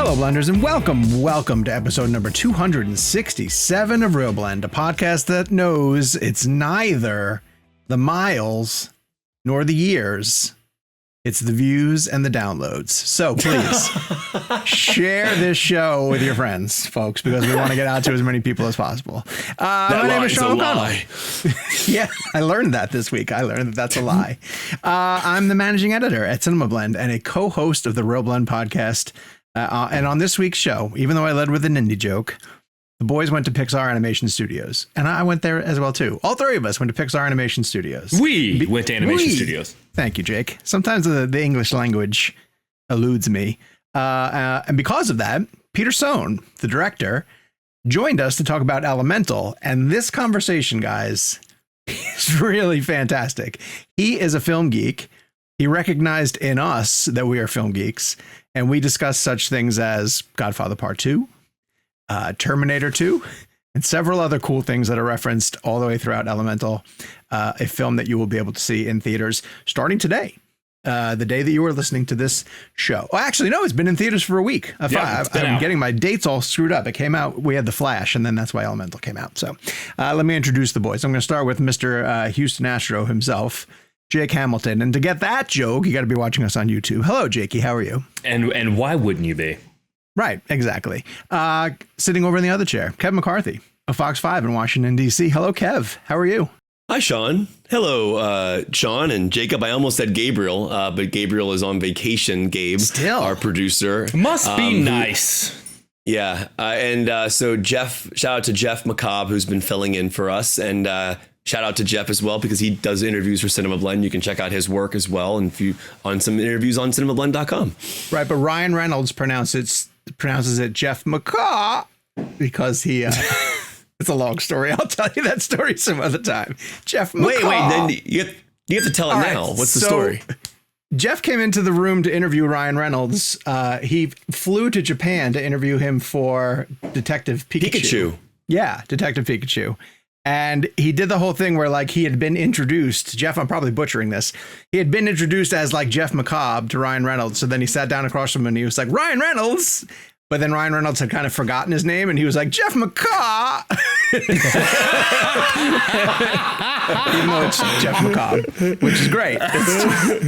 Hello, Blenders, and welcome to episode number 267 of ReelBlend, a podcast that knows it's neither the miles nor the years. It's the views and the downloads. So please share this show with your friends, folks, because we want to get out to as many people as possible. My name is Sean O'Connell. Yeah, I learned that this week. I learned that that's a lie. I'm the managing editor at CinemaBlend and a co-host of the ReelBlend podcast. And on this week's show, even though I led with an indie joke, the boys went to Pixar Animation Studios. And I went there as well, too. All three of us went to Pixar Animation Studios. We went to Animation Studios. Thank you, Jake. Sometimes the English language eludes me. And because of that, Peter Sohn, the director, joined us to talk about Elemental. And this conversation, guys, is really fantastic. He is a film geek. He recognized in us that we are film geeks. And we discussed such things as Godfather Part 2, Terminator 2, and several other cool things that are referenced all the way throughout Elemental, a film that you will be able to see in theaters starting today, the day that you are listening to this show. Oh, actually, no, it's been in theaters for a week. I'm getting my dates all screwed up. It came out, we had The Flash, and then that's why Elemental came out. So let me introduce the boys. I'm going to start with Mr. Houston Astro himself, Jake Hamilton. And to get that joke, you got to be watching us on YouTube. Hello, Jakey. How are you? And why wouldn't you be? Right. Exactly. Sitting over in the other chair, Kev McCarthy of Fox 5 in Washington, D.C. Hello, Kev. How are you? Hi, Sean. Hello, Sean and Jacob. I almost said Gabriel, but Gabriel is on vacation. Gabe, still our producer. Must be nice. Yeah. So Jeff, shout out to Jeff McCobb, who's been filling in for us. And shout out to Jeff as well, because he does interviews for CinemaBlend. You can check out his work as well. And on some interviews on cinemablend.com. Right. But Ryan Reynolds pronounces it Jeff McCaw because he it's a long story. I'll tell you that story some other time. Jeff McCaw. Wait, then you have to tell it now. Right, what's the story? Jeff came into the room to interview Ryan Reynolds. He flew to Japan to interview him for Detective Pikachu. Yeah, Detective Pikachu. And he did the whole thing where, like, he had been introduced. Jeff, I'm probably butchering this. He had been introduced as, like, Jeff McCobb to Ryan Reynolds. So then he sat down across from him and he was like, Ryan Reynolds. But then Ryan Reynolds had kind of forgotten his name and he was like, Jeff McCaw. Even though it's Jeff McCobb, which is great.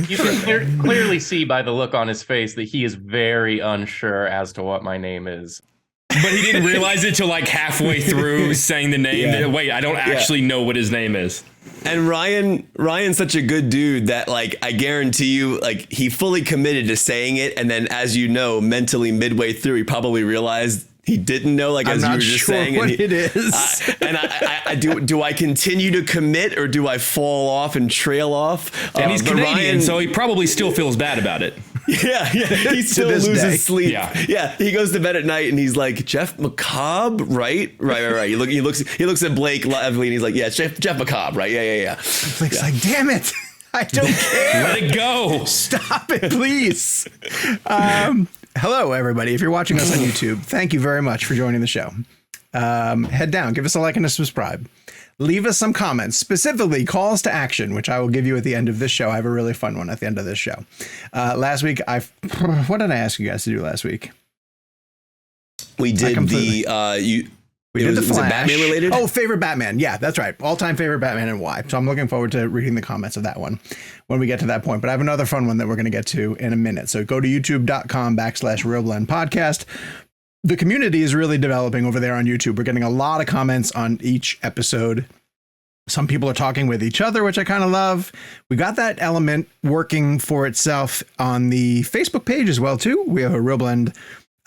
You can clearly see by the look on his face that he is very unsure as to what my name is. But he didn't realize it till like halfway through saying the name. Yeah. Wait, I don't actually know what his name is. And Ryan's such a good dude that, like, I guarantee you, like, he fully committed to saying it. And then, as you know, mentally midway through, he probably realized he didn't know, like, as you were just saying. What it is. And I do I continue to commit or do I fall off and trail off? And he's Canadian, so he probably still feels bad about it. Yeah, he still loses sleep. Yeah, he goes to bed at night and he's like, Jeff McCobb, right. He looks at Blake lively and he's like, yeah, it's Jeff McCobb, right? Yeah. Blake's like, damn it, I don't care. Let it go. Stop it, please. Hello, everybody. If you're watching us on YouTube, thank you very much for joining the show. Head down, give us a like and a subscribe. Leave us some comments, specifically calls to action, which I will give you at the end of this show. I have a really fun one at the end of this show. Last week, what did I ask you guys to do last week? We did the Flash. Was it Batman related? Oh, favorite Batman. Yeah, that's right. All-time favorite Batman and why. So I'm looking forward to reading the comments of that one when we get to that point. But I have another fun one that we're going to get to in a minute. So go to youtube.com/ReelBlend podcast. The community is really developing over there on YouTube. We're getting a lot of comments on each episode. Some people are talking with each other, which I kind of love. We got that element working for itself on the Facebook page as well, too. We have a ReelBlend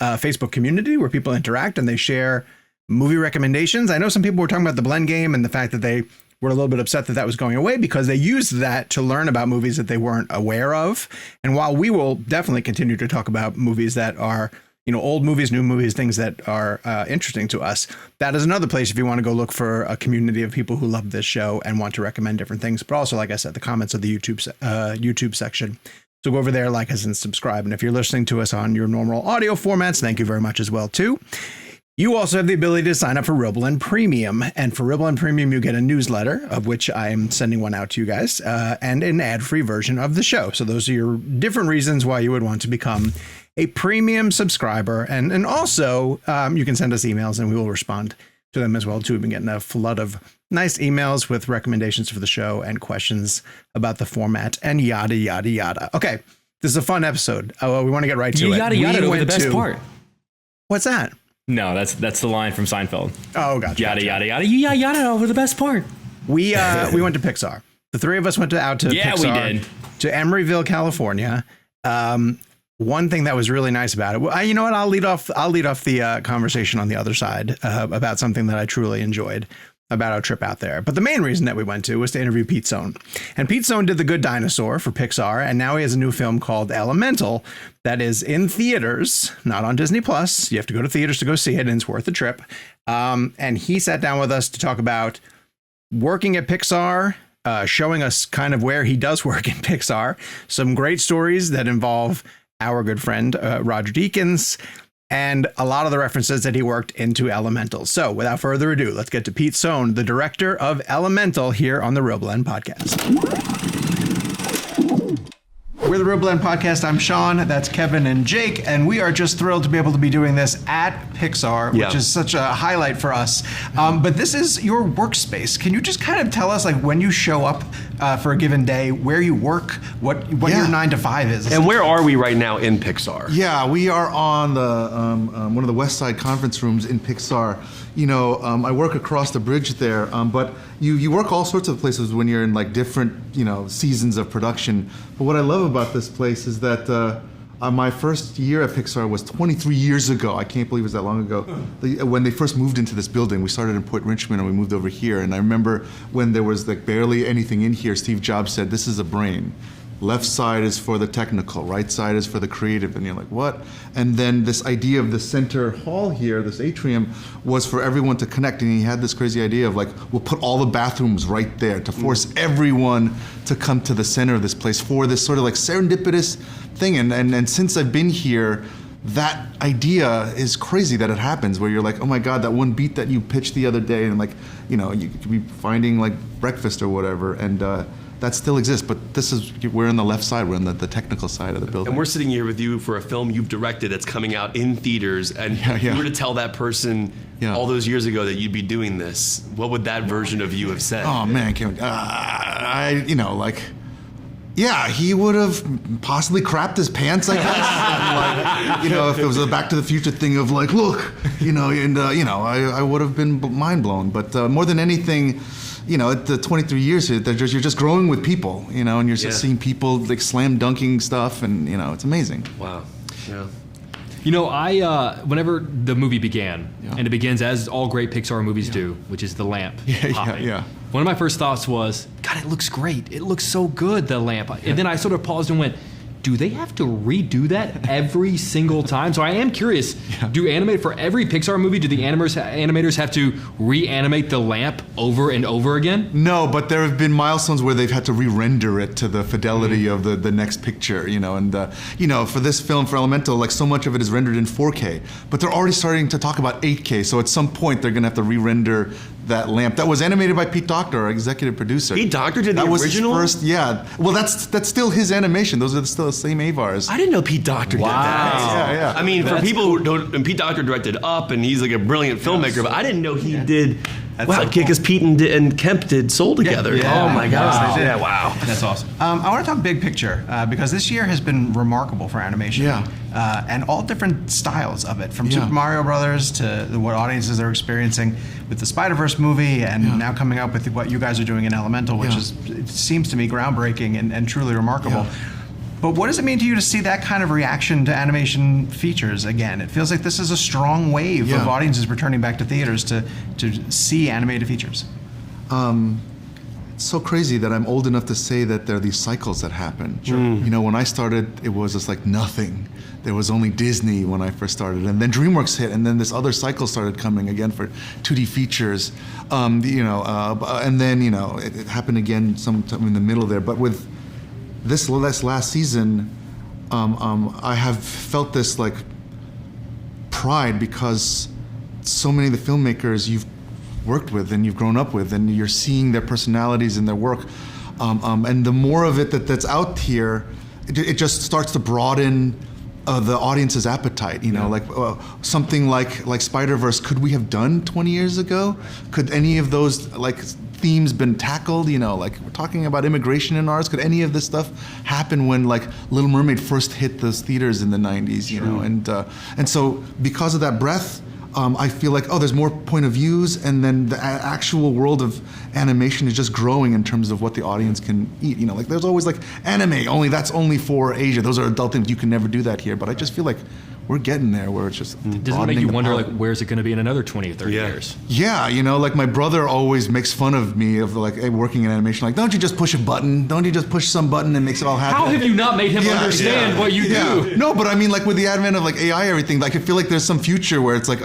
Facebook community where people interact and they share movie recommendations. I know some people were talking about the Blend game and the fact that they were a little bit upset that that was going away because they used that to learn about movies that they weren't aware of. And while we will definitely continue to talk about movies that are, you know, old movies, new movies, things that are interesting to us, that is another place if you want to go look for a community of people who love this show and want to recommend different things. But also, like I said, the comments of the YouTube section. So go over there, like us, and subscribe. And if you're listening to us on your normal audio formats, thank you very much as well, too. You also have the ability to sign up for ReelBlend Premium. And for ReelBlend Premium, you get a newsletter, of which I am sending one out to you guys, and an ad-free version of the show. So those are your different reasons why you would want to become a premium subscriber. And also you can send us emails and we will respond to them as well too. We've been getting a flood of nice emails with recommendations for the show and questions about the format and yada, yada, yada. Okay. This is a fun episode. We want to get right to it. Yada, yada over the best part. What's that? No, that's the line from Seinfeld. Oh, gotcha. Yada, yada, yada. You yada, yada over the best part. We went to Pixar. The three of us went out to Pixar. We did. To Emeryville, California. One thing that was really nice about it. Well, you know what? I'll lead off the conversation on the other side about something that I truly enjoyed about our trip out there. But the main reason that we went to was to interview Pete Sohn. And Pete Sohn did The Good Dinosaur for Pixar, and now he has a new film called Elemental that is in theaters, not on Disney Plus. You have to go to theaters to go see it, and it's worth the trip. And he sat down with us to talk about working at Pixar, showing us kind of where he does work in Pixar, some great stories that involve our good friend Roger Deakins, and a lot of the references that he worked into Elemental. So without further ado, let's get to Pete Sohn, the director of Elemental, here on the ReelBlend podcast. We're the ReelBlend podcast. I'm Sean, that's Kevin and Jake, and we are just thrilled to be able to be doing this at Pixar, which is such a highlight for us. But this is your workspace. Can you just kind of tell us, like, when you show up for a given day, where you work, what your 9 to 5 is? And where are we right now in Pixar? Yeah, we are on the one of the West Side conference rooms in Pixar. You know, I work across the bridge there, but you work all sorts of places when you're in like different, seasons of production. But what I love about this place is that my first year at Pixar was 23 years ago. I can't believe it was that long ago. When they first moved into this building, we started in Point Richmond and we moved over here. And I remember when there was like barely anything in here, Steve Jobs said, "This is a brain. Left side is for the technical, right side is for the creative." And you're like, what? And then this idea of the center hall here, this atrium, was for everyone to connect. And he had this crazy idea of like, we'll put all the bathrooms right there to force everyone to come to the center of this place for this sort of like serendipitous thing. And since I've been here, that idea is crazy that it happens where you're like, oh my God, that one beat that you pitched the other day, and like, you could be finding like breakfast or whatever. And that still exists, but we're on the left side, we're on the technical side of the building. And we're sitting here with you for a film you've directed that's coming out in theaters, and if you were to tell that person all those years ago that you'd be doing this, what would that version of you have said? Oh man, he would have possibly crapped his pants, I guess. If it was a Back to the Future thing of like, look, I would have been mind blown. But more than anything, at the 23 years here, you're just growing with people, and you're just seeing people like slam dunking stuff, and it's amazing. Wow. Yeah. I whenever the movie began, and it begins as all great Pixar movies do, which is the lamp popping. One of my first thoughts was, God, it looks great. It looks so good, the lamp. And then I sort of paused and went, do they have to redo that every single time? So I am curious, for every Pixar movie, do the animators have to reanimate the lamp over and over again? No, but there have been milestones where they've had to re-render it to the fidelity of the next picture, and for this film, for Elemental, like so much of it is rendered in 4K, but they're already starting to talk about 8K, so at some point they're gonna have to re-render that lamp. That was animated by Pete Docter, our executive producer. Pete Docter did the original? That was his first, well, that's still his animation. Those are still the same Avars. I didn't know Pete Docter did that. Yeah. I mean, for people who don't, and Pete Docter directed Up, and he's like a brilliant filmmaker, but I didn't know he did. Wow, because Pete and Kemp did Soul together. Oh my gosh. Wow. Yeah, wow. That's awesome. I want to talk big picture because this year has been remarkable for animation. And all different styles of it, from Super Mario Brothers to what audiences are experiencing with the Spider-Verse movie, and now coming up with what you guys are doing in Elemental, which it seems to me groundbreaking and truly remarkable. But what does it mean to you to see that kind of reaction to animation features again? It feels like this is a strong wave of audiences returning back to theaters to see animated features. It's so crazy that I'm old enough to say that there are these cycles that happen. Sure. When I started, it was just like nothing. There was only Disney when I first started, and then DreamWorks hit, and then this other cycle started coming again for 2D features. And then it happened again sometime in the middle there. But with this last season, I have felt this like pride because so many of the filmmakers you've worked with and you've grown up with, and you're seeing their personalities and their work, and the more of it that's out here, it just starts to broaden the audience's appetite. Like something like Spider-Verse, could we have done 20 years ago? Could any of those like themes been tackled? Like we're talking about immigration in ours. Could any of this stuff happen when like Little Mermaid first hit those theaters in the 90s? And so because of that breadth, I feel like, there's more point of views, and then the actual world of animation is just growing in terms of what the audience can eat. Like there's always like anime, that's only for Asia. Those are adult things. You can never do that here. But I just feel like we're getting there where it's just doesn't it make you wonder like where's it going to be in another 20 or 30 years? Yeah, like my brother always makes fun of me of like working in animation, like, don't you just push a button? Don't you just push some button and makes it all happen? How have you not made him understand what you do? No, but I mean, like with the advent of like AI, everything, like I feel like there's some future where it's like,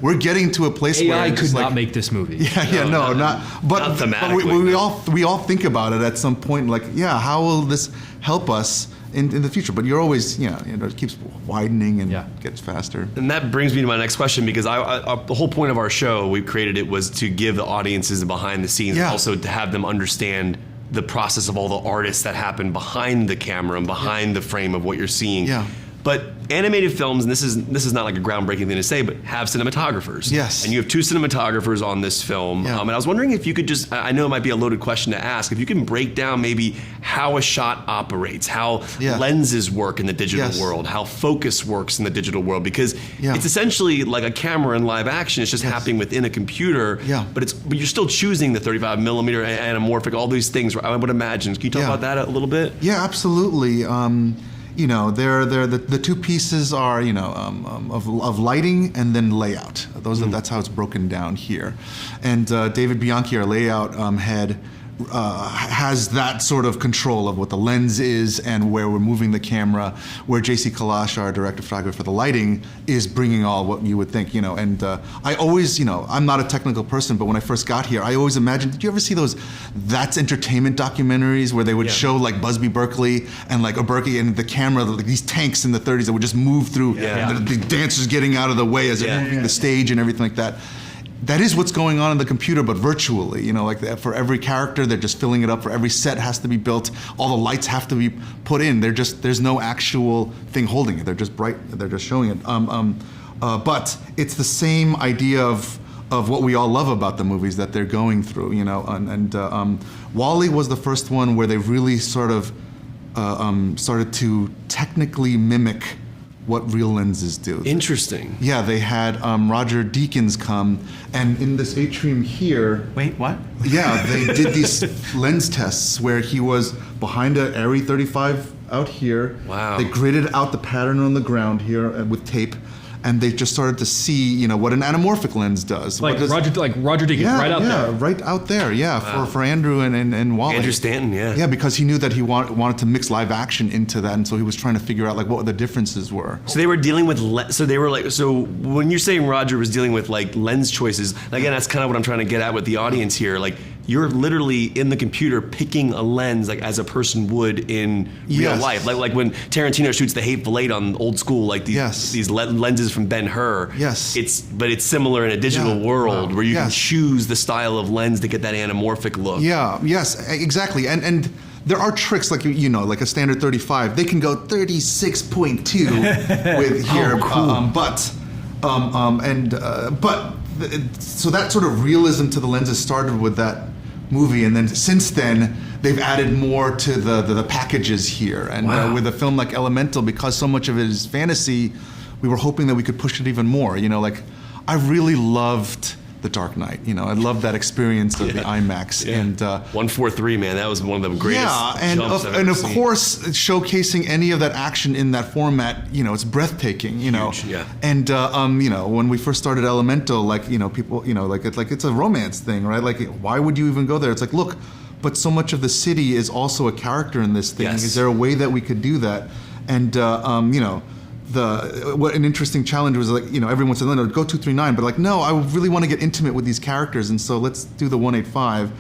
we're getting to a place where AI could like, not make this movie. Not thematically. we all think about it at some point, like, how will this help us in the future? But you're always, it keeps widening and gets faster. And that brings me to my next question, because the whole point of our show, we created it, was to give the audiences the behind the scenes, and also to have them understand the process of all the artists that happen behind the camera and behind the frame of what you're seeing. Yeah. But animated films, and this is not like a groundbreaking thing to say, but have cinematographers. Yes. And you have 2 cinematographers on this film. Yeah. And I was wondering if you could just, I know it might be a loaded question to ask, if you can break down maybe how a shot operates, how lenses work in the digital world, how focus works in the digital world, because it's essentially like a camera in live action. It's just happening within a computer, but you're still choosing the 35 millimeter anamorphic, all these things, I would imagine. Can you talk about that a little bit? Yeah, absolutely. The 2 pieces are, of lighting and then layout. That's how it's broken down here. And David Bianchi, our layout head, has that sort of control of what the lens is and where we're moving the camera, where JC Kalash, our director of photography for the lighting, is bringing all what you would think, and I always, I'm not a technical person, but when I first got here, I always imagined, did you ever see those That's Entertainment documentaries where they would show like Busby Berkeley and like Berkeley and the camera, like these tanks in the 30s that would just move through, the dancers getting out of the way as they're moving the stage and everything like that. That is what's going on in the computer, but virtually. Like for every character, they're just filling it up. For every set has to be built. All the lights have to be put in. There's no actual thing holding it. They're just bright. They're just showing it. But it's the same idea of what we all love about the movies that they're going through. And WALL-E was the first one where they really sort of started to technically mimic what real lenses do. Interesting. Yeah, they had Roger Deakins come, and in this atrium here... Wait, what? Yeah, they did these lens tests where he was behind a Arri 35 out here. Wow. They gridded out the pattern on the ground here with tape, and they just started to see, what an anamorphic lens does. Roger Deakins, right out there. Right out there, Wow. for Andrew and Wally. Andrew Stanton, Yeah, because he knew that he wanted to mix live action into that, and so he was trying to figure out like what the differences were. So they were dealing with, so when you're saying Roger was dealing with like lens choices, again, that's kind of what I'm trying to get at with the audience here. Like, you're literally in the computer picking a lens like as a person would in real life. Like when Tarantino shoots The Hateful Eight on old school, like these lenses from Ben-Hur. Yes. But it's similar in a digital world where you can choose the style of lens to get that anamorphic look. Yeah, yes, exactly. And there are tricks like, like a standard 35. They can go 36.2 with here. So that sort of realism to the lenses started with that movie, and then since then they've added more to the packages here. And with a film like Elemental, because so much of it is fantasy, we were hoping that we could push it even more. I really loved The Dark Knight. I loved that experience of the IMAX. And 143, man, that was one of the greatest. Jumps I've ever seen. Course, showcasing any of that action in that format, it's breathtaking. Huge, yeah. And when we first started Elemental, people, it's a romance thing, right? Like, why would you even go there? It's like, look, but so much of the city is also a character in this thing. Yes. Is there a way that we could do that? And what an interesting challenge was, like, everyone said, no, go 239, but like, no, I really want to get intimate with these characters, and so let's do the 185.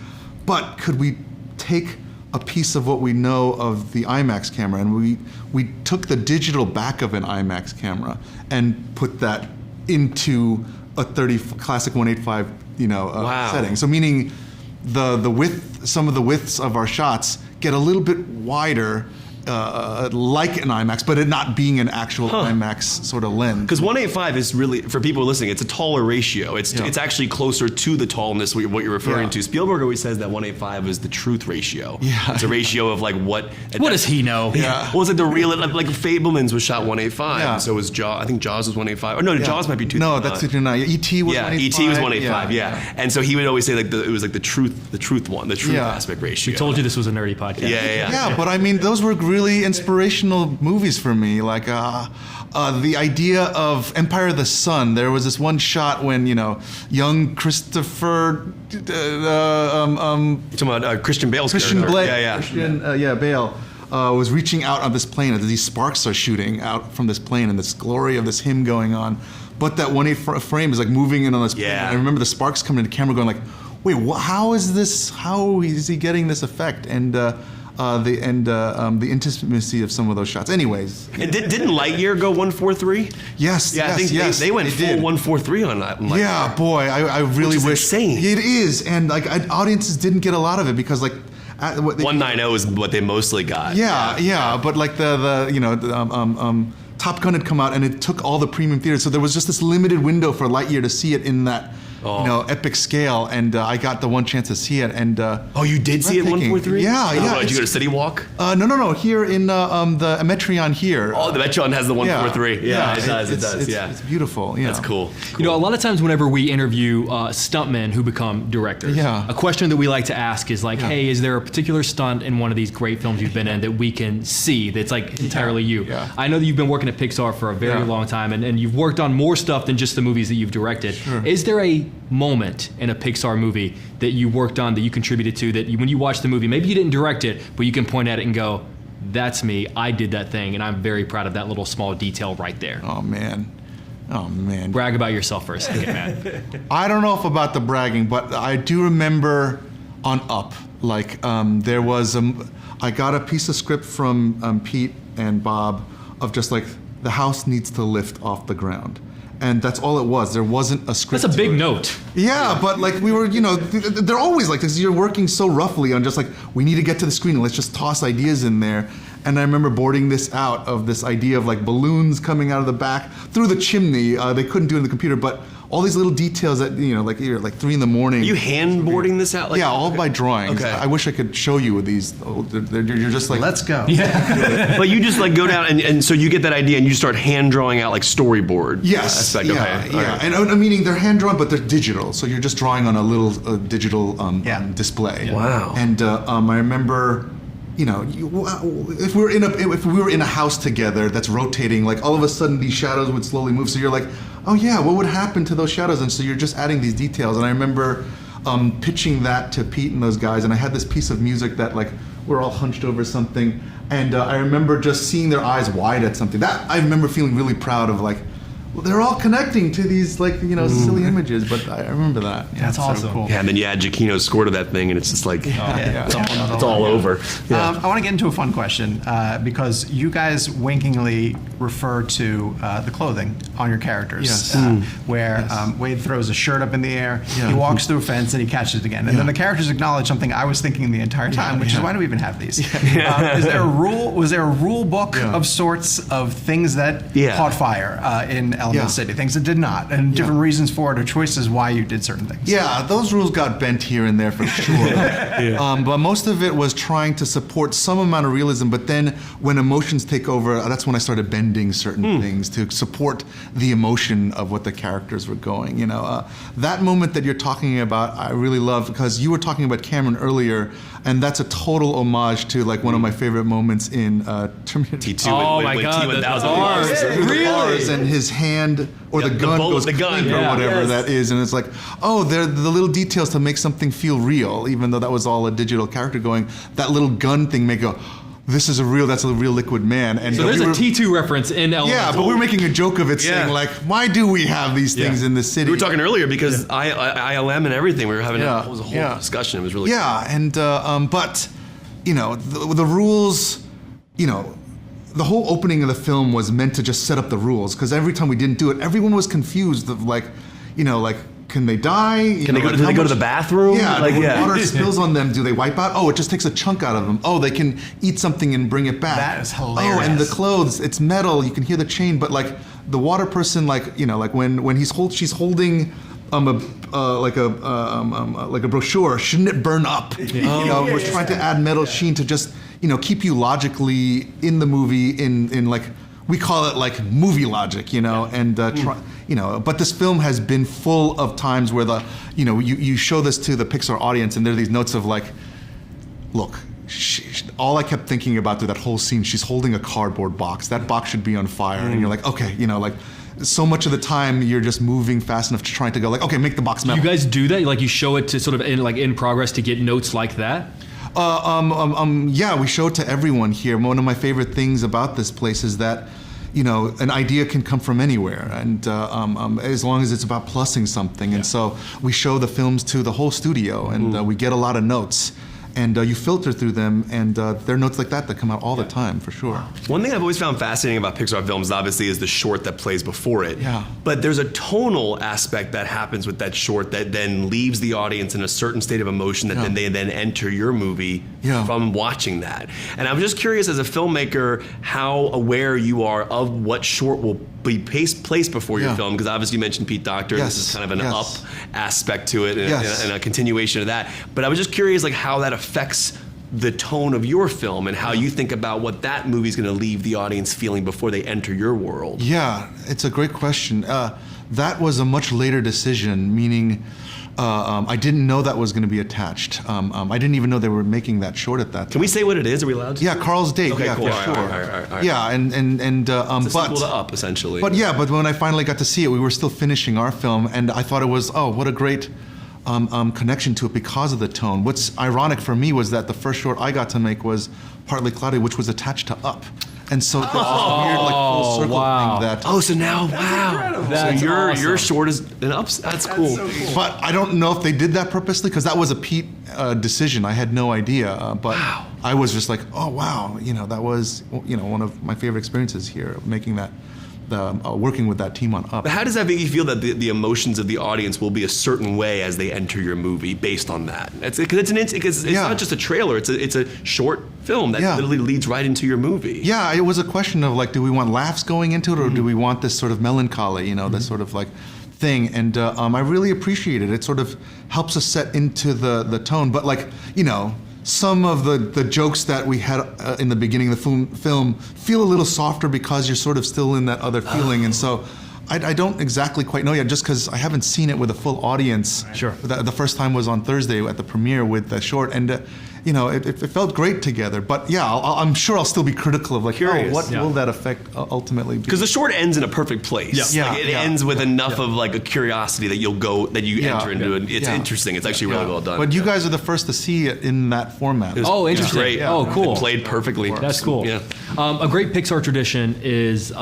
But could we take a piece of what we know of the IMAX camera, and we took the digital back of an IMAX camera and put that into a classic 185 setting. So meaning the width, some of the widths of our shots get a little bit wider, like an IMAX, but it not being an actual IMAX sort of lens. Because 1:8:5 is really, for people listening, it's a taller ratio. It's actually closer to the tallness what you're referring to. Spielberg always says that 1:8:5 is the truth ratio. Yeah. It's a ratio of like what does he know? Yeah. Well, it's like the real, like Fabelmans was shot 1:8:5. Yeah. So was Jaws. I think Jaws was 1:8:5. Or no, Jaws might be 2:9. No, that's 2:9. E.T. was 1:8:5. E.T. was 1:8:5. Yeah. And so he would always say like it was like the truth one, the truth aspect ratio. We told you this was a nerdy podcast. Yeah. But I mean, those were really inspirational movies for me. Like the idea of Empire of the Sun. There was this one shot when young Christopher, Talking about Christian Bale's Christian character. Bale. Was reaching out on this plane, and these sparks are shooting out from this plane, and this glory of this hymn going on. But that 1:8 frame is like moving in on this plane. And I remember the sparks coming into camera, going like, "Wait, how is this? How is he getting this effect?" And the intimacy of some of those shots. Anyways, and didn't Lightyear go 1:43? Yes. Yeah, I think they went full 1:43 on that. Yeah, boy, I really wish. Insane. It is, and like audiences didn't get a lot of it because like. 190 is what they mostly got. Yeah, but like the Top Gun had come out and it took all the premium theaters, so there was just this limited window for Lightyear to see it in that epic scale, and I got the one chance to see it. And you did see it 143? Yeah. Did you go to City Walk? No. Here in the Metreon here. Oh, the Metreon has the 143. Yeah, it does. It's beautiful. Yeah. That's cool. A lot of times whenever we interview stuntmen who become directors, a question that we like to ask is like, hey, is there a particular stunt in one of these great films you've been in that we can see that's like entirely you? Yeah. I know that you've been working at Pixar for a very long time, and you've worked on more stuff than just the movies that you've directed. Sure. Is there a moment in a Pixar movie that you worked on, that you contributed to, that when you watch the movie, maybe you didn't direct it, but you can point at it and go, that's me, I did that thing, and I'm very proud of that little small detail right there? Oh man. Brag about yourself for a second, man. I don't know if about the bragging, but I do remember on Up, like there was I got a piece of script from Pete and Bob of just like, the house needs to lift off the ground. And that's all it was. There wasn't a script. That's a big note. Yeah, but like we were, they're always like this. You're working so roughly on just like, we need to get to the screen and let's just toss ideas in there. And I remember boarding this out of this idea of like balloons coming out of the back through the chimney. They couldn't do it in the computer, but all these little details that, like you're like 3 a.m. Are you hand boarding this out? Yeah, all by drawings. Okay. I wish I could show you these. You're just like, let's go. Yeah. But you just like go down and so you get that idea and you start hand drawing out like storyboard. Yes. Aspect. Yeah. Okay. Yeah. Right. And meaning they're hand drawn, but they're digital. So you're just drawing on a little digital display. Wow. And I remember, if we were in a house together that's rotating, like all of a sudden these shadows would slowly move. So you're like, oh yeah, what would happen to those shadows? And so you're just adding these details. And I remember pitching that to Pete and those guys. And I had this piece of music that like we're all hunched over something. And I remember just seeing their eyes wide at something. That I remember feeling really proud of, like, well, they're all connecting to these like silly images, but I remember that. Yeah, that's awesome. So cool. Yeah, and then you add Giacchino's score to that thing, and it's just like it's all over. Yeah. I want to get into a fun question because you guys winkingly refer to the clothing on your characters, Yes. where Wade throws a shirt up in the air, he walks through a fence, and he catches it again, and then the characters acknowledge something I was thinking the entire time, which is, why do we even have these? Is there a rule? Was there a rule book of sorts of things that caught fire in Element City, things that did not, and different reasons for it, or choices why you did certain things? Yeah, those rules got bent here and there for sure. But most of it was trying to support some amount of realism, but then when emotions take over, that's when I started bending certain things to support the emotion of what the characters were going. That moment that you're talking about, I really love, because you were talking about Cameron earlier, and that's a total homage to like one of my favorite moments in Terminator. T2. Oh my God, the bars. The bars and his hand or the gun goes the gun or whatever that is, and it's like, oh, they're the little details to make something feel real, even though that was all a digital character going. That little gun thing make go, that's a real liquid man. And so there's a T2 reference in Element. Yeah, but we were making a joke of it, saying like, why do we have these things in the city? We were talking earlier because ILM and everything. We were having it was a whole discussion. It was really cool. And but the rules, the whole opening of the film was meant to just set up the rules, because every time we didn't do it, everyone was confused of like, can they die? Do they go to the bathroom? Yeah, when water spills on them, do they wipe out? Oh, it just takes a chunk out of them. Oh, they can eat something and bring it back. That is hilarious. Oh, and the clothes, it's metal. You can hear the chain, but like the water person, like when she's holding like a brochure, shouldn't it burn up? We're trying to add metal sheen to just keep you logically in the movie in like. We call it like movie logic, and but this film has been full of times where you show this to the Pixar audience and there are these notes of like, look, all I kept thinking about through that whole scene, she's holding a cardboard box. That box should be on fire, and you're like, okay, like. So much of the time you're just moving fast enough to trying to go like, okay, make the box metal. You guys do that? Like you show it to sort of in progress to get notes like that? Yeah, we show it to everyone here. One of my favorite things about this place is that, an idea can come from anywhere, and as long as it's about plussing something. And so we show the films to the whole studio, and we get a lot of notes. And you filter through them, and there are notes like that come out all the time, for sure. One thing I've always found fascinating about Pixar films, obviously, is the short that plays before it. Yeah. But there's a tonal aspect that happens with that short that then leaves the audience in a certain state of emotion that then they enter your movie from watching that. And I'm just curious, as a filmmaker, how aware you are of what short will be placed before your film, because obviously you mentioned Pete Docter. Yes. This is kind of an up aspect to it, and a continuation of that. But I was just curious, like how that affects the tone of your film and how you think about what that movie's going to leave the audience feeling before they enter your world. Yeah, it's a great question. That was a much later decision, meaning I didn't know that was going to be attached. I didn't even know they were making that short at that time. Can we say what it is? Are we allowed to? Yeah, Carl's Date. Okay, yeah, cool. for sure. All right. Yeah, and it's a sequel to Up, essentially. But when I finally got to see it, we were still finishing our film, and I thought it was, what a great connection to it because of the tone. What's ironic for me was that the first short I got to make was Partly Cloudy, which was attached to Up. And so there's this weird like full circle thing that. Oh, so now, That's so your awesome. short is an ups. That's cool. So cool. But I don't know if they did that purposely, because that was a Pete decision. I had no idea. But I was just like, oh wow, that was one of my favorite experiences here, making that. Working with that team on Up. But how does that make you feel that the emotions of the audience will be a certain way as they enter your movie based on that? It's not just a trailer. It's a short film that literally leads right into your movie. Yeah, it was a question of like, do we want laughs going into it, or do we want this sort of melancholy? This sort of like thing. And I really appreciate it. It sort of helps us set into the tone. But like some of the jokes that we had in the beginning of the film feel a little softer because you're sort of still in that other feeling. And so I don't exactly quite know yet, just because I haven't seen it with a full audience. Sure. The first time was on Thursday at the premiere with the short, and it felt great together. But yeah, I'm sure I'll still be critical of like, Curious. what will that affect ultimately? Because the short ends in a perfect place. Yeah. Like it ends with enough of like a curiosity that you enter into it. It's interesting. It's actually really well done. But you guys are the first to see it in that format. Oh, interesting. Great. Oh, cool. It played perfectly. That's cool. Yeah. A great Pixar tradition is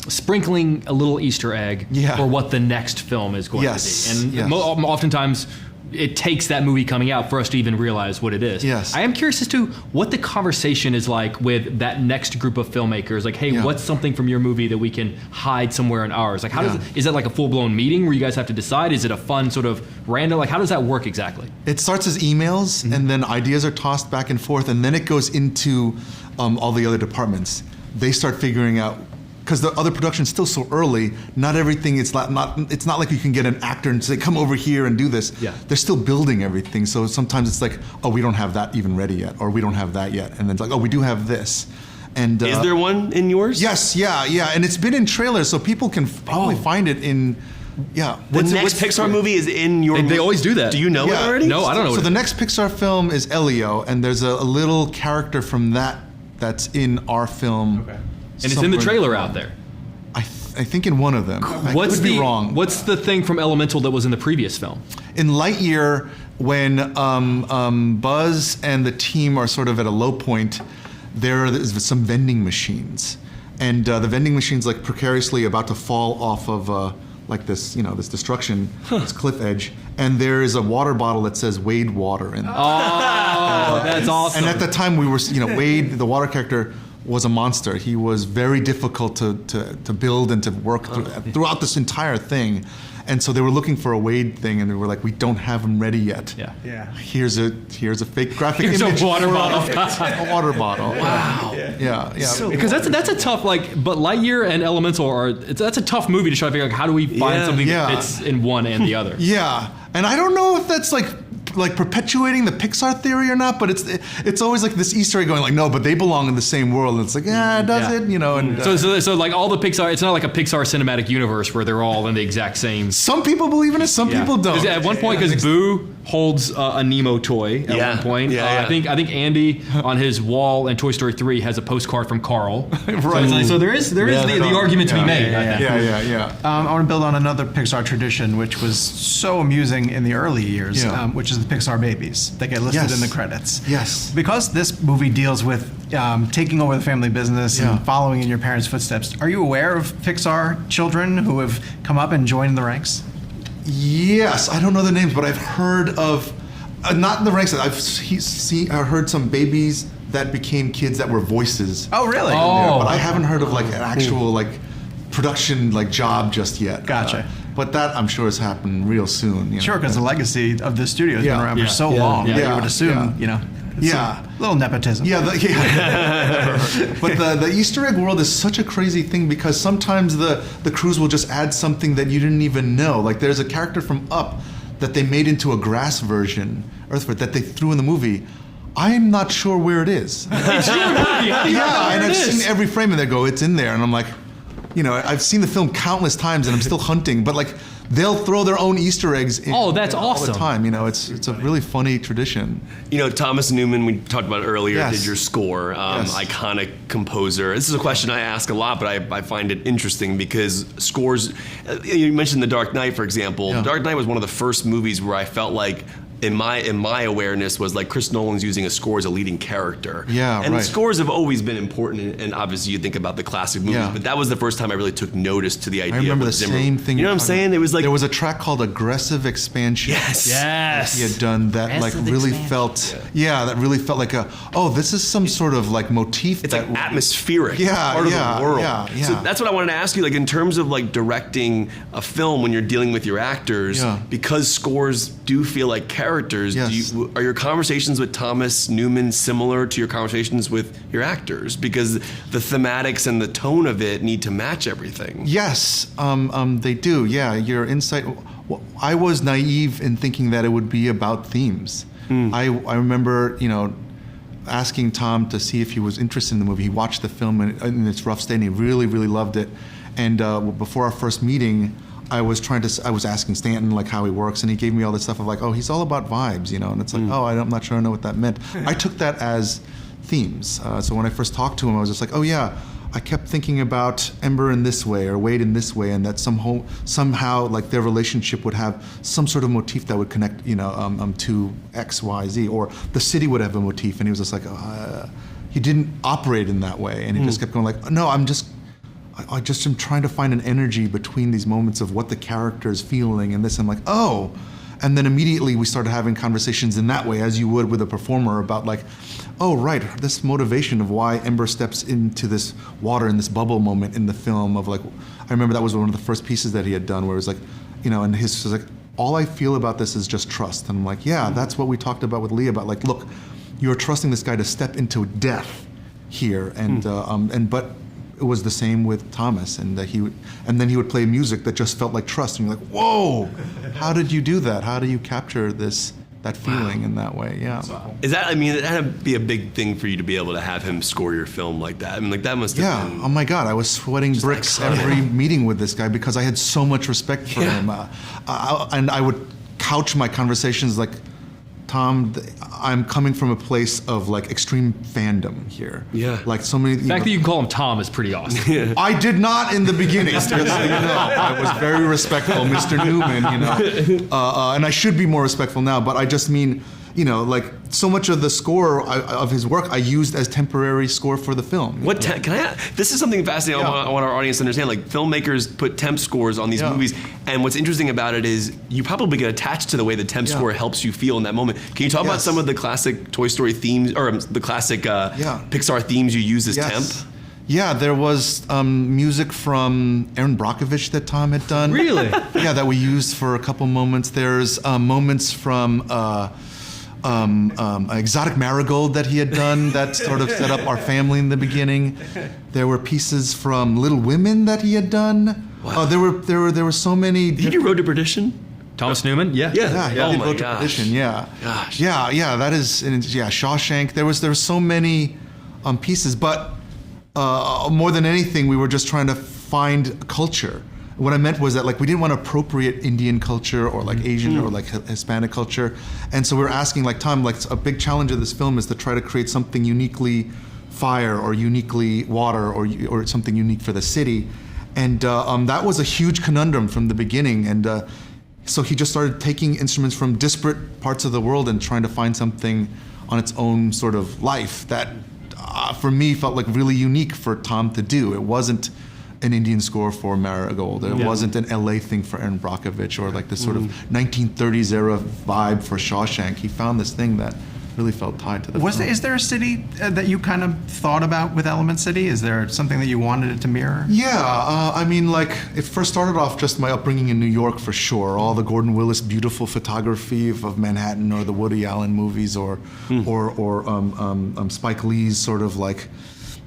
sprinkling a little Easter egg for what the next film is going to be. And oftentimes it takes that movie coming out for us to even realize what it is. Yes. I am curious as to what the conversation is like with that next group of filmmakers. Like, hey, what's something from your movie that we can hide somewhere in ours? Like, is that like a full-blown meeting where you guys have to decide? Is it a fun sort of random? Like, how does that work exactly? It starts as emails, and then ideas are tossed back and forth, and then it goes into all the other departments. They start figuring out, because the other production's still so early, not everything, it's not like you can get an actor and say, come over here and do this. Yeah. They're still building everything. So sometimes it's like, oh, we don't have that even ready yet, or we don't have that yet. And then it's like, oh, we do have this. And is there one in yours? Yes, yeah. And it's been in trailers, so people can probably find it in, The next Pixar movie is in your They always do that. Do you know it already? No, I don't know. So the next Pixar film is Elio, and there's a little character from that's in our film. Okay. And it's in the trailer out there. I think in one of them. I could be wrong. What's the thing from Elemental that was in the previous film? In Lightyear, when Buzz and the team are sort of at a low point, there's some vending machines. And the vending machine's like precariously about to fall off of like this, this destruction, this cliff edge. And there is a water bottle that says Wade Water in it. Oh, that's awesome. And at the time we were, Wade, the water character, was a monster. He was very difficult to build and to work throughout this entire thing. And so they were looking for a Wade thing, and they were like, we don't have them ready yet. Yeah. Here's a fake graphic Here's image. a water bottle. A water bottle. Wow. Yeah. Because that's a tough, like, but Lightyear and Elemental that's a tough movie to try to figure out how do we find something that fits in one and the other. Yeah. And I don't know if that's like perpetuating the Pixar theory or not, but it's always like this Easter egg going like, no, but they belong in the same world. And it's like, does it? You know, and so like all the Pixar, it's not like a Pixar cinematic universe where they're all in the exact same. Some people believe in it, some people don't. At one point, because Boo holds a Nemo toy at one point. I think Andy on his wall in Toy Story 3 has a postcard from Carl. Right. So there is the argument to be made. Yeah. I want to build on another Pixar tradition, which was so amusing in the early years, which is the Pixar babies that get listed in the credits. Yes. Because this movie deals with taking over the family business and following in your parents' footsteps, are you aware of Pixar children who have come up and joined the ranks? Yes, I don't know the names, but I've heard of, not in the ranks, I've heard some babies that became kids that were voices. Oh, really? But I haven't heard of like an actual like production like job just yet. Gotcha. But that I'm sure has happened real soon. You know? Sure, because the legacy of the studio has been around for so long. You would assume, you know. A little nepotism. But the Easter egg world is such a crazy thing because sometimes the crews will just add something that you didn't even know. Like there's a character from Up that they made into a grass version, Earthford, that they threw in the movie. I'm not sure where it is. It's your movie. And I've seen every frame and they go, it's in there. And I'm like, you know, I've seen the film countless times and I'm still hunting, but like they'll throw their own Easter eggs in that's awesome. all the time. You know, it's a really funny tradition. You know, Thomas Newman, we talked about earlier, Yes. did your score, iconic composer. This is a question I ask a lot, but I find it interesting because scores, you mentioned The Dark Knight, for example. The Dark Knight was one of the first movies where I felt like in my awareness was like Chris Nolan's using a score as a leading character. And the scores have always been important, and obviously you think about the classic movies, but that was the first time I really took notice to the idea. I remember of the same thing. You know what I'm saying? It was like there was a track called Aggressive Expansion. Yes. He had done that like really felt that really felt like this is some sort of like motif. It's like atmospheric part of the world. So that's what I wanted to ask you, like in terms of like directing a film when you're dealing with your actors, because scores do feel like characters. Are your conversations with Thomas Newman similar to your conversations with your actors? Because the thematics and the tone of it need to match everything. Yes, they do. Yeah, your insight. Well, I was naive in thinking that it would be about themes. I remember, you know, asking Tom to see if he was interested in the movie. He watched the film in its rough state and he really, really loved it. And before our first meeting, I was asking Stanton like how he works, and he gave me all this stuff of like, oh, he's all about vibes, you know, and it's like, I'm not sure I know what that meant. I took that as themes. So when I first talked to him, I was just like, oh yeah, I kept thinking about Ember in this way or Wade in this way, and that somehow like their relationship would have some sort of motif that would connect, you know, to X, Y, Z, or the city would have a motif, and he was just like, he didn't operate in that way, and he just kept going like, no, I just am trying to find an energy between these moments of what the character is feeling and this. I'm like, oh. And then immediately we started having conversations in that way, as you would with a performer, about like, oh, right, this motivation of why Ember steps into this water in this bubble moment in the film of like, I remember that was one of the first pieces that he had done where it was like, you know, and his was like, all I feel about this is just trust. And I'm like, yeah, that's what we talked about with Leah about like, look, you're trusting this guy to step into death here. And, but it was the same with Thomas, and then he would play music that just felt like trust, and you're like, whoa, how did you do that? How do you capture that feeling in that way? Yeah. Is that? I mean, it had to be a big thing for you to be able to have him score your film like that. I mean, like that must have been. Oh my God, I was sweating bricks every meeting with this guy because I had so much respect for him, and I would couch my conversations like, Tom, I'm coming from a place of like extreme fandom here. Yeah. Like so many. The fact that you can call him Tom is pretty awesome. I did not in the beginning. Just so you know, I was very respectful, Mr. Newman. You know, and I should be more respectful now. But I just mean, you know, like so much of the score of his work I used as temporary score for the film. This is something fascinating. I want our audience to understand. Like filmmakers put temp scores on these movies, and what's interesting about it is you probably get attached to the way the temp score helps you feel in that moment. Can you talk about some of the classic Toy Story themes or the classic Pixar themes you use as temp? Yeah, there was music from Aaron Brockovich that Tom had done. Really? Yeah, that we used for a couple moments. There's moments from Exotic Marigold that he had done that sort of set up our family in the beginning. There were pieces from Little Women that he had done. Wow. There were so many. Did you Road to Perdition? Thomas Newman? Yeah. Yeah, he Oh did my Road to gosh. Perdition. Yeah. Gosh. Yeah. That is. Yeah, Shawshank. There were so many pieces, but more than anything, we were just trying to find culture. What I meant was that like we didn't want to appropriate Indian culture or like Asian or like Hispanic culture, and so we were asking like Tom, like a big challenge of this film is to try to create something uniquely fire or uniquely water or something unique for the city, and that was a huge conundrum from the beginning, and so he just started taking instruments from disparate parts of the world and trying to find something on its own sort of life that for me felt like really unique for Tom to do. It wasn't an Indian score for Marigold. It wasn't an LA thing for Aaron Brockovich or like this sort of 1930s era vibe for Shawshank. He found this thing that really felt tied to the film. Is there a city that you kind of thought about with Element City? Is there something that you wanted it to mirror? Yeah, I mean, like, it first started off just my upbringing in New York for sure. All the Gordon Willis beautiful photography of Manhattan, or the Woody Allen movies, or Spike Lee's sort of like,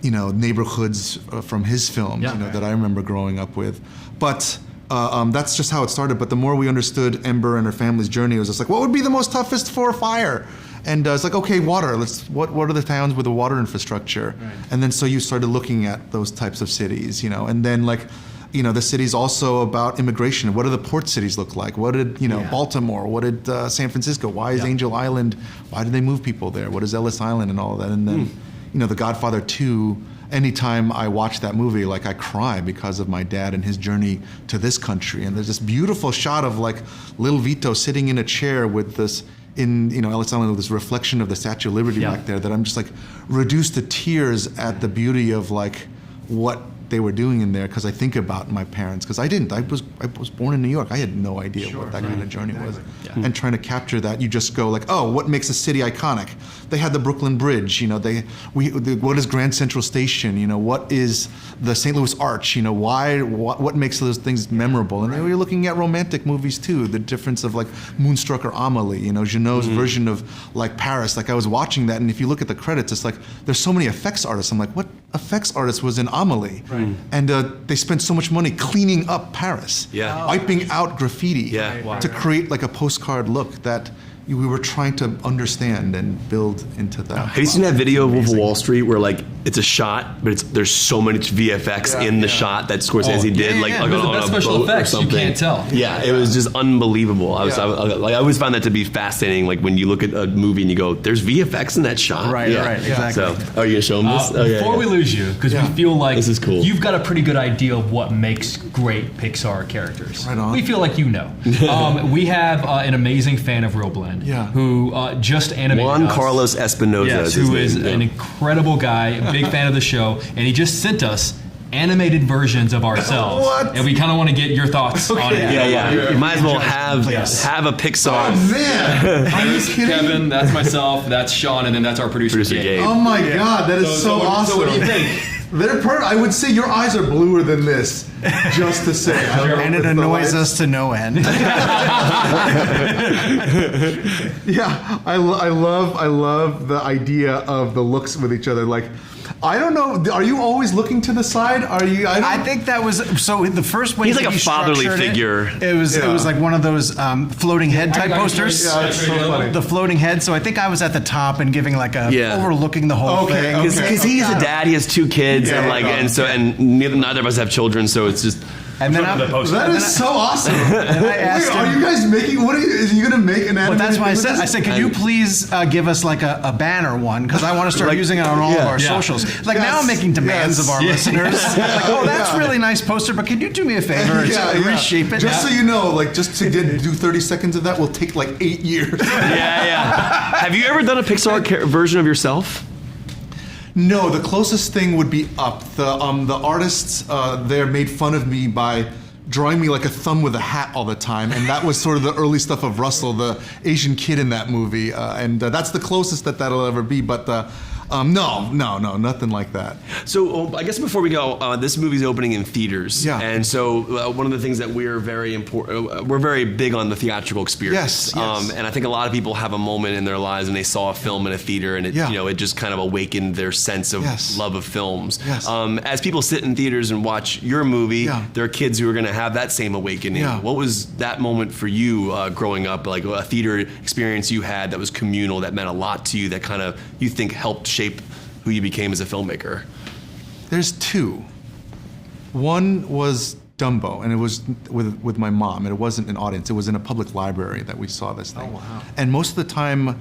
neighborhoods from his films, that I remember growing up with. But that's just how it started. But the more we understood Ember and her family's journey, it was just like, what would be the most toughest for fire? And it's like, okay, water. What are the towns with the water infrastructure? Right. And then so you started looking at those types of cities, and then like, the city's also about immigration. What do the port cities look like? What did Baltimore? What did San Francisco? Why is Angel Island? Why did they move people there? What is Ellis Island and all of that? And then, The Godfather 2. Anytime I watch that movie, like I cry because of my dad and his journey to this country. And there's this beautiful shot of like little Vito sitting in a chair with this. Ellis Island with this reflection of the Statue of Liberty back there that I'm just like reduced to tears at the beauty of like what they were doing in there, because I think about my parents, because I didn't. I was born in New York. I had no idea what that kind of journey was. Yeah. And trying to capture that, you just go like, oh, what makes a city iconic? They had the Brooklyn Bridge. What is Grand Central Station? What is the St. Louis Arch? What makes those things memorable? And then we're looking at romantic movies too. The difference of like Moonstruck or Amélie. Janot's version of like Paris. Like I was watching that, and if you look at the credits, it's like there's so many effects artists. I'm like, what effects artist was in Amélie? Right. And they spent so much money cleaning up Paris, wiping out graffiti to create like a postcard look that we were trying to understand and build into that. Have you seen that video of Wolf of Wall Street where like it's a shot, but there's so much VFX in the shot that Scorsese did, like on a boat or something. You can't tell. Yeah, it was just unbelievable. I always found that to be fascinating. Like when you look at a movie and you go, "There's VFX in that shot." Right, exactly. So, are you gonna show them this? Before we lose you, because we feel like this is cool. You've got a pretty good idea of what makes great Pixar characters. Right on. We feel like we have an amazing fan of ReelBlend, who just animated Juan us. Carlos Espinosa, who is an incredible guy, a big fan of the show, and he just sent us animated versions of ourselves. What? And we kind of want to get your thoughts on it. Yeah. You might as well have a Pixar. Oh man! Are you kidding? Kevin, that's myself, that's Sean, and then that's our producer Gabe. Oh my God, that is so awesome! So what do you think? I would say your eyes are bluer than this, just to say. And it annoys us to no end. Yeah, I love the idea of the looks with each other. Like, I don't know. Are you always looking to the side? Are you? I think that was so. The first way he's like a fatherly figure. It was like one of those floating head type posters. Yeah, it's so funny. The floating head. So I think I was at the top and giving like a overlooking the whole thing. Because he's a dad. He has 2 kids, and neither of us have children. So it's just. And then that is so awesome. And I asked him, are you guys making? Is you gonna make an animated? Well, that's why I said, could you please give us like a banner one, because I want to start using it on all of our socials. Like now I'm making demands of our listeners. Like, that's really nice poster, but can you do me a favor and reshape it? Just so you know, like just to do 30 seconds of that will take like 8 years. Have you ever done a Pixar version of yourself? No, the closest thing would be Up. The artists there made fun of me by drawing me like a thumb with a hat all the time, and that was sort of the early stuff of Russell, the Asian kid in that movie, and that's the closest that'll ever be. But No, nothing like that. So I guess before we go, this movie's opening in theaters. Yeah. And so one of the things that we're very we're very big on the theatrical experience. Yes. And I think a lot of people have a moment in their lives and they saw a film in a theater and it, it just kind of awakened their sense of love of films. Yes. As people sit in theaters and watch your movie, there are kids who are going to have that same awakening. Yeah. What was that moment for you growing up, like a theater experience you had that was communal, that meant a lot to you, that kind of you think helped shape who you became as a filmmaker? There's two. One was Dumbo, and it was with my mom, and it wasn't an audience. It was in a public library that we saw this thing. Oh, wow. And most of the time,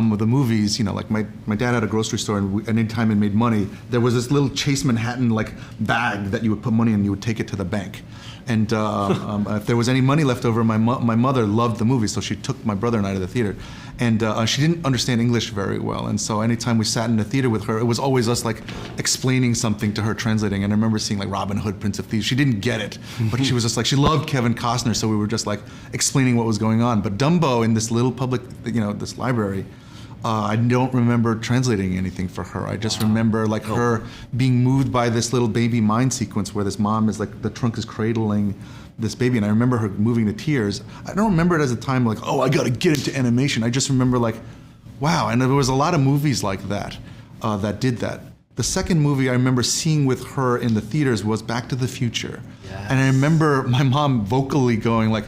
with the movies, like my dad had a grocery store, and anytime it made money, there was this little Chase Manhattan like bag that you would put money in, and you would take it to the bank. And if there was any money left over, my mother loved the movie, so she took my brother and I to the theater. And she didn't understand English very well, and so anytime we sat in the theater with her, it was always us like explaining something to her, translating. And I remember seeing like Robin Hood, Prince of Thieves. She didn't get it, but she was just like, she loved Kevin Costner, so we were just like explaining what was going on. But Dumbo in this little public, this library, I don't remember translating anything for her. I just remember like her being moved by this little baby mind sequence where this mom is like, the trunk is cradling this baby, and I remember her moving to tears. I don't remember it as a time like, oh, I gotta get into animation. I just remember like, wow, and there was a lot of movies like that that did that. The second movie I remember seeing with her in the theaters was Back to the Future. Yes. And I remember my mom vocally going like,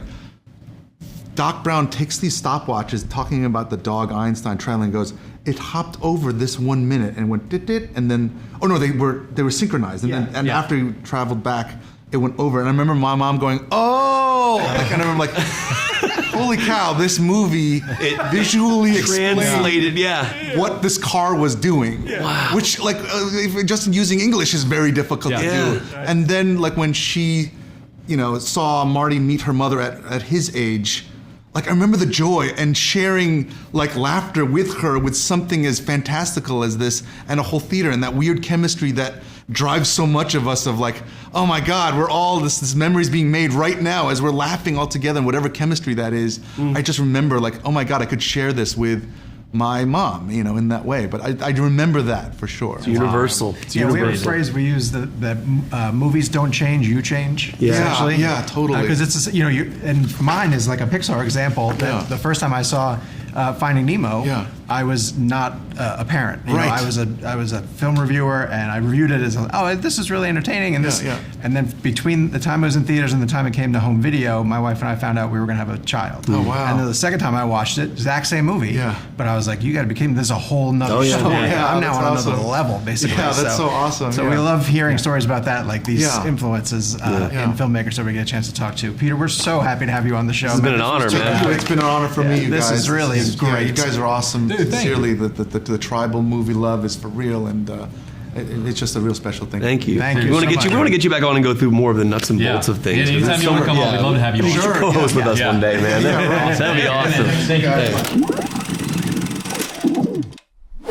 Doc Brown takes these stopwatches talking about the dog Einstein traveling and goes, it hopped over this 1 minute and went dit, and then, oh no, they were synchronized. And after he traveled back, it went over. And I remember my mom going, oh! And I remember like, holy cow, this movie, it visually translated, what this car was doing. Yeah. Wow. Which like, just using English is very difficult to do. And then like when she, saw Marty meet her mother at his age, like I remember the joy and sharing like laughter with her with something as fantastical as this, and a whole theater, and that weird chemistry that drives so much of us of like, oh my God, we're all this memory's being made right now as we're laughing all together, and whatever chemistry that is. I just remember like, oh my God, I could share this with my mom, in that way. But I remember that for sure. It's universal. It's universal. We have a phrase we use that movies don't change, you change. Yeah, essentially. Yeah, totally. Because it's and mine is like a Pixar example. That the first time I saw Finding Nemo, I was not a parent. I was a film reviewer, and I reviewed it as this is really entertaining, and this. And then between the time it was in theaters and the time it came to home video, my wife and I found out we were going to have a child. Oh wow! And then the second time I watched it, exact same movie. Yeah. But I was like, you got to become this is a whole nother show. I'm now on another level, basically. Yeah, that's so awesome. So we love hearing stories about that, like these influences in filmmakers that we get a chance to talk to. Peter, we're so happy to have you on the show. It's been an honor, man. It's been an honor for me, you guys. This is really great. You guys are awesome. Dude, sincerely, the tribal movie love is for real, and it's just a real special thing. Thank you. We want to get you back on and go through more of the nuts and bolts of things. Anytime you want to come on, we'd love to have you on. Sure. Co-host with us one day, man. That'd be awesome. Thank you.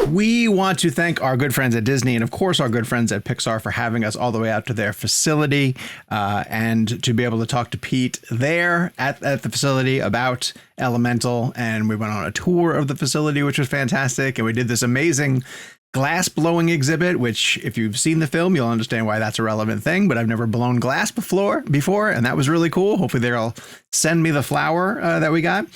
We want to thank our good friends at Disney and, of course, our good friends at Pixar for having us all the way out to their facility and to be able to talk to Pete there at the facility about Elemental. And we went on a tour of the facility, which was fantastic. And we did this amazing glass blowing exhibit, which if you've seen the film, you'll understand why that's a relevant thing. But I've never blown glass before, and that was really cool. Hopefully they'll send me the flower that we got.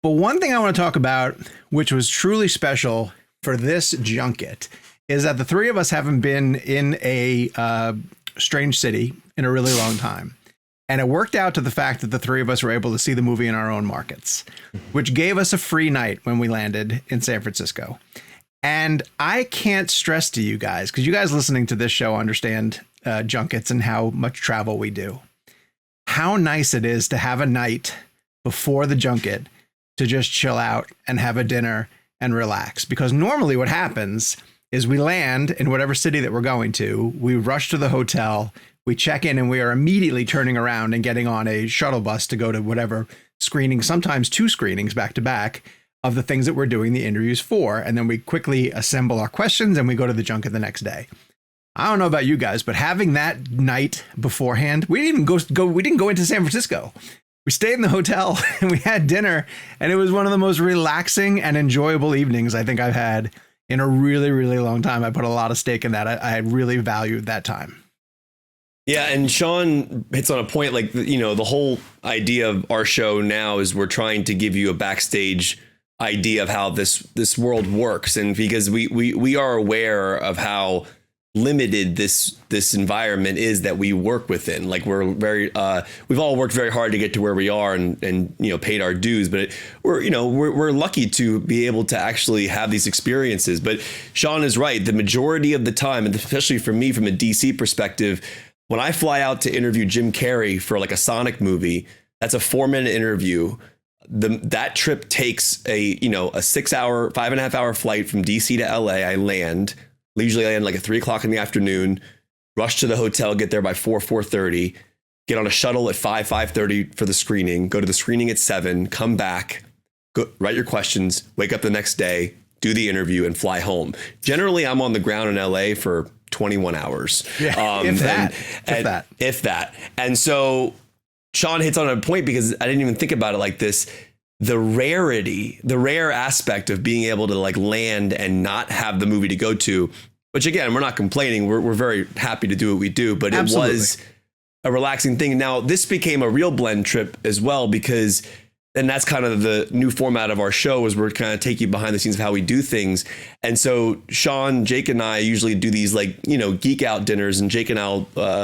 But one thing I want to talk about, which was truly special for this junket, is that the three of us haven't been in a strange city in a really long time. And it worked out to the fact that the three of us were able to see the movie in our own markets, which gave us a free night when we landed in San Francisco. And I can't stress to you guys, because you guys listening to this show understand junkets and how much travel we do, how nice it is to have a night before the junket to just chill out and have a dinner and relax. Because normally what happens is we land in whatever city that we're going to, we rush to the hotel, we check in, and we are immediately turning around and getting on a shuttle bus to go to whatever screening, sometimes 2 screenings back to back of the things that we're doing the interviews for. And then we quickly assemble our questions and we go to the junket the next day. I don't know about you guys, but having that night beforehand, we didn't go into San Francisco. We stayed in the hotel and we had dinner, and it was one of the most relaxing and enjoyable evenings I think I've had in a really, really long time. I put a lot of stake in that. I really valued that time. Yeah, and Sean hits on a point, like, you know, the whole idea of our show now is we're trying to give you a backstage idea of how this world works. And because we are aware of how limited this environment is that we work within. Like, we're very we've all worked very hard to get to where we are and you know, paid our dues, but we're lucky to be able to actually have these experiences. But Sean is right. The majority of the time, and especially for me from a DC perspective, when I fly out to interview Jim Carrey for like a Sonic movie, that's a 4-minute interview. That trip takes a 6-hour, 5.5-hour flight from DC to LA. I land. Usually I land like at 3:00 in the afternoon, rush to the hotel, get there by 4:30, get on a shuttle at 5:30 for the screening, go to the screening at 7, come back, go, write your questions, wake up the next day, do the interview, and fly home. Generally, I'm on the ground in LA for 21 hours. Yeah, if that. And so Sean hits on a point, because I didn't even think about it like this. The rare aspect of being able to like land and not have the movie to go to, which again, we're not complaining. We're very happy to do what we do, but Absolutely. It was a relaxing thing. Now, this became a ReelBlend trip as well, because then that's kind of the new format of our show, is we're kind of take you behind the scenes of how we do things. And so Sean, Jake, and I usually do these like, you know, geek out dinners, and Jake and I'll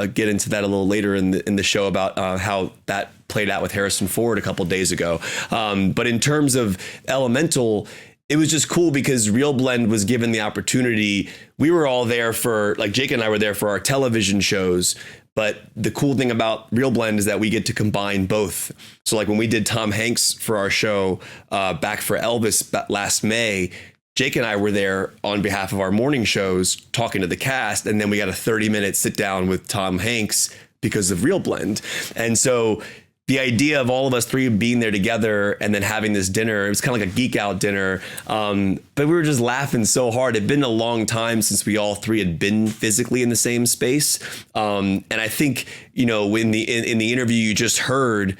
get into that a little later in the show about how that played out with Harrison Ford a couple of days ago. But in terms of Elemental, it was just cool because ReelBlend was given the opportunity. We were all there for, like, Jake and I were there for our television shows. But the cool thing about ReelBlend is that we get to combine both. So like when we did Tom Hanks for our show back for Elvis last May, Jake and I were there on behalf of our morning shows talking to the cast. And then we got a 30-minute sit down with Tom Hanks because of ReelBlend. And so the idea of all of us three being there together and then having this dinner, it was kind of like a geek out dinner. But we were just laughing so hard. It'd been a long time since we all three had been physically in the same space. And I think, you know, in the interview you just heard,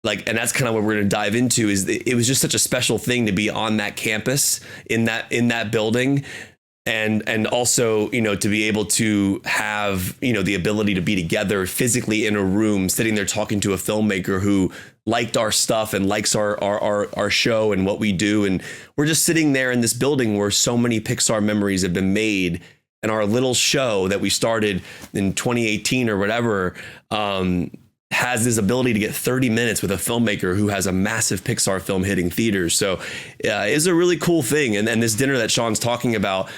like, and that's kind of what we're going to dive into, is it was just such a special thing to be on that campus in that building. And also, you know, to be able to have, you know, the ability to be together physically in a room, sitting there talking to a filmmaker who liked our stuff and likes our show and what we do. And we're just sitting there in this building where so many Pixar memories have been made. And our little show that we started in 2018 or whatever has this ability to get 30 minutes with a filmmaker who has a massive Pixar film hitting theaters. So it's a really cool thing. And this dinner that Sean's talking about,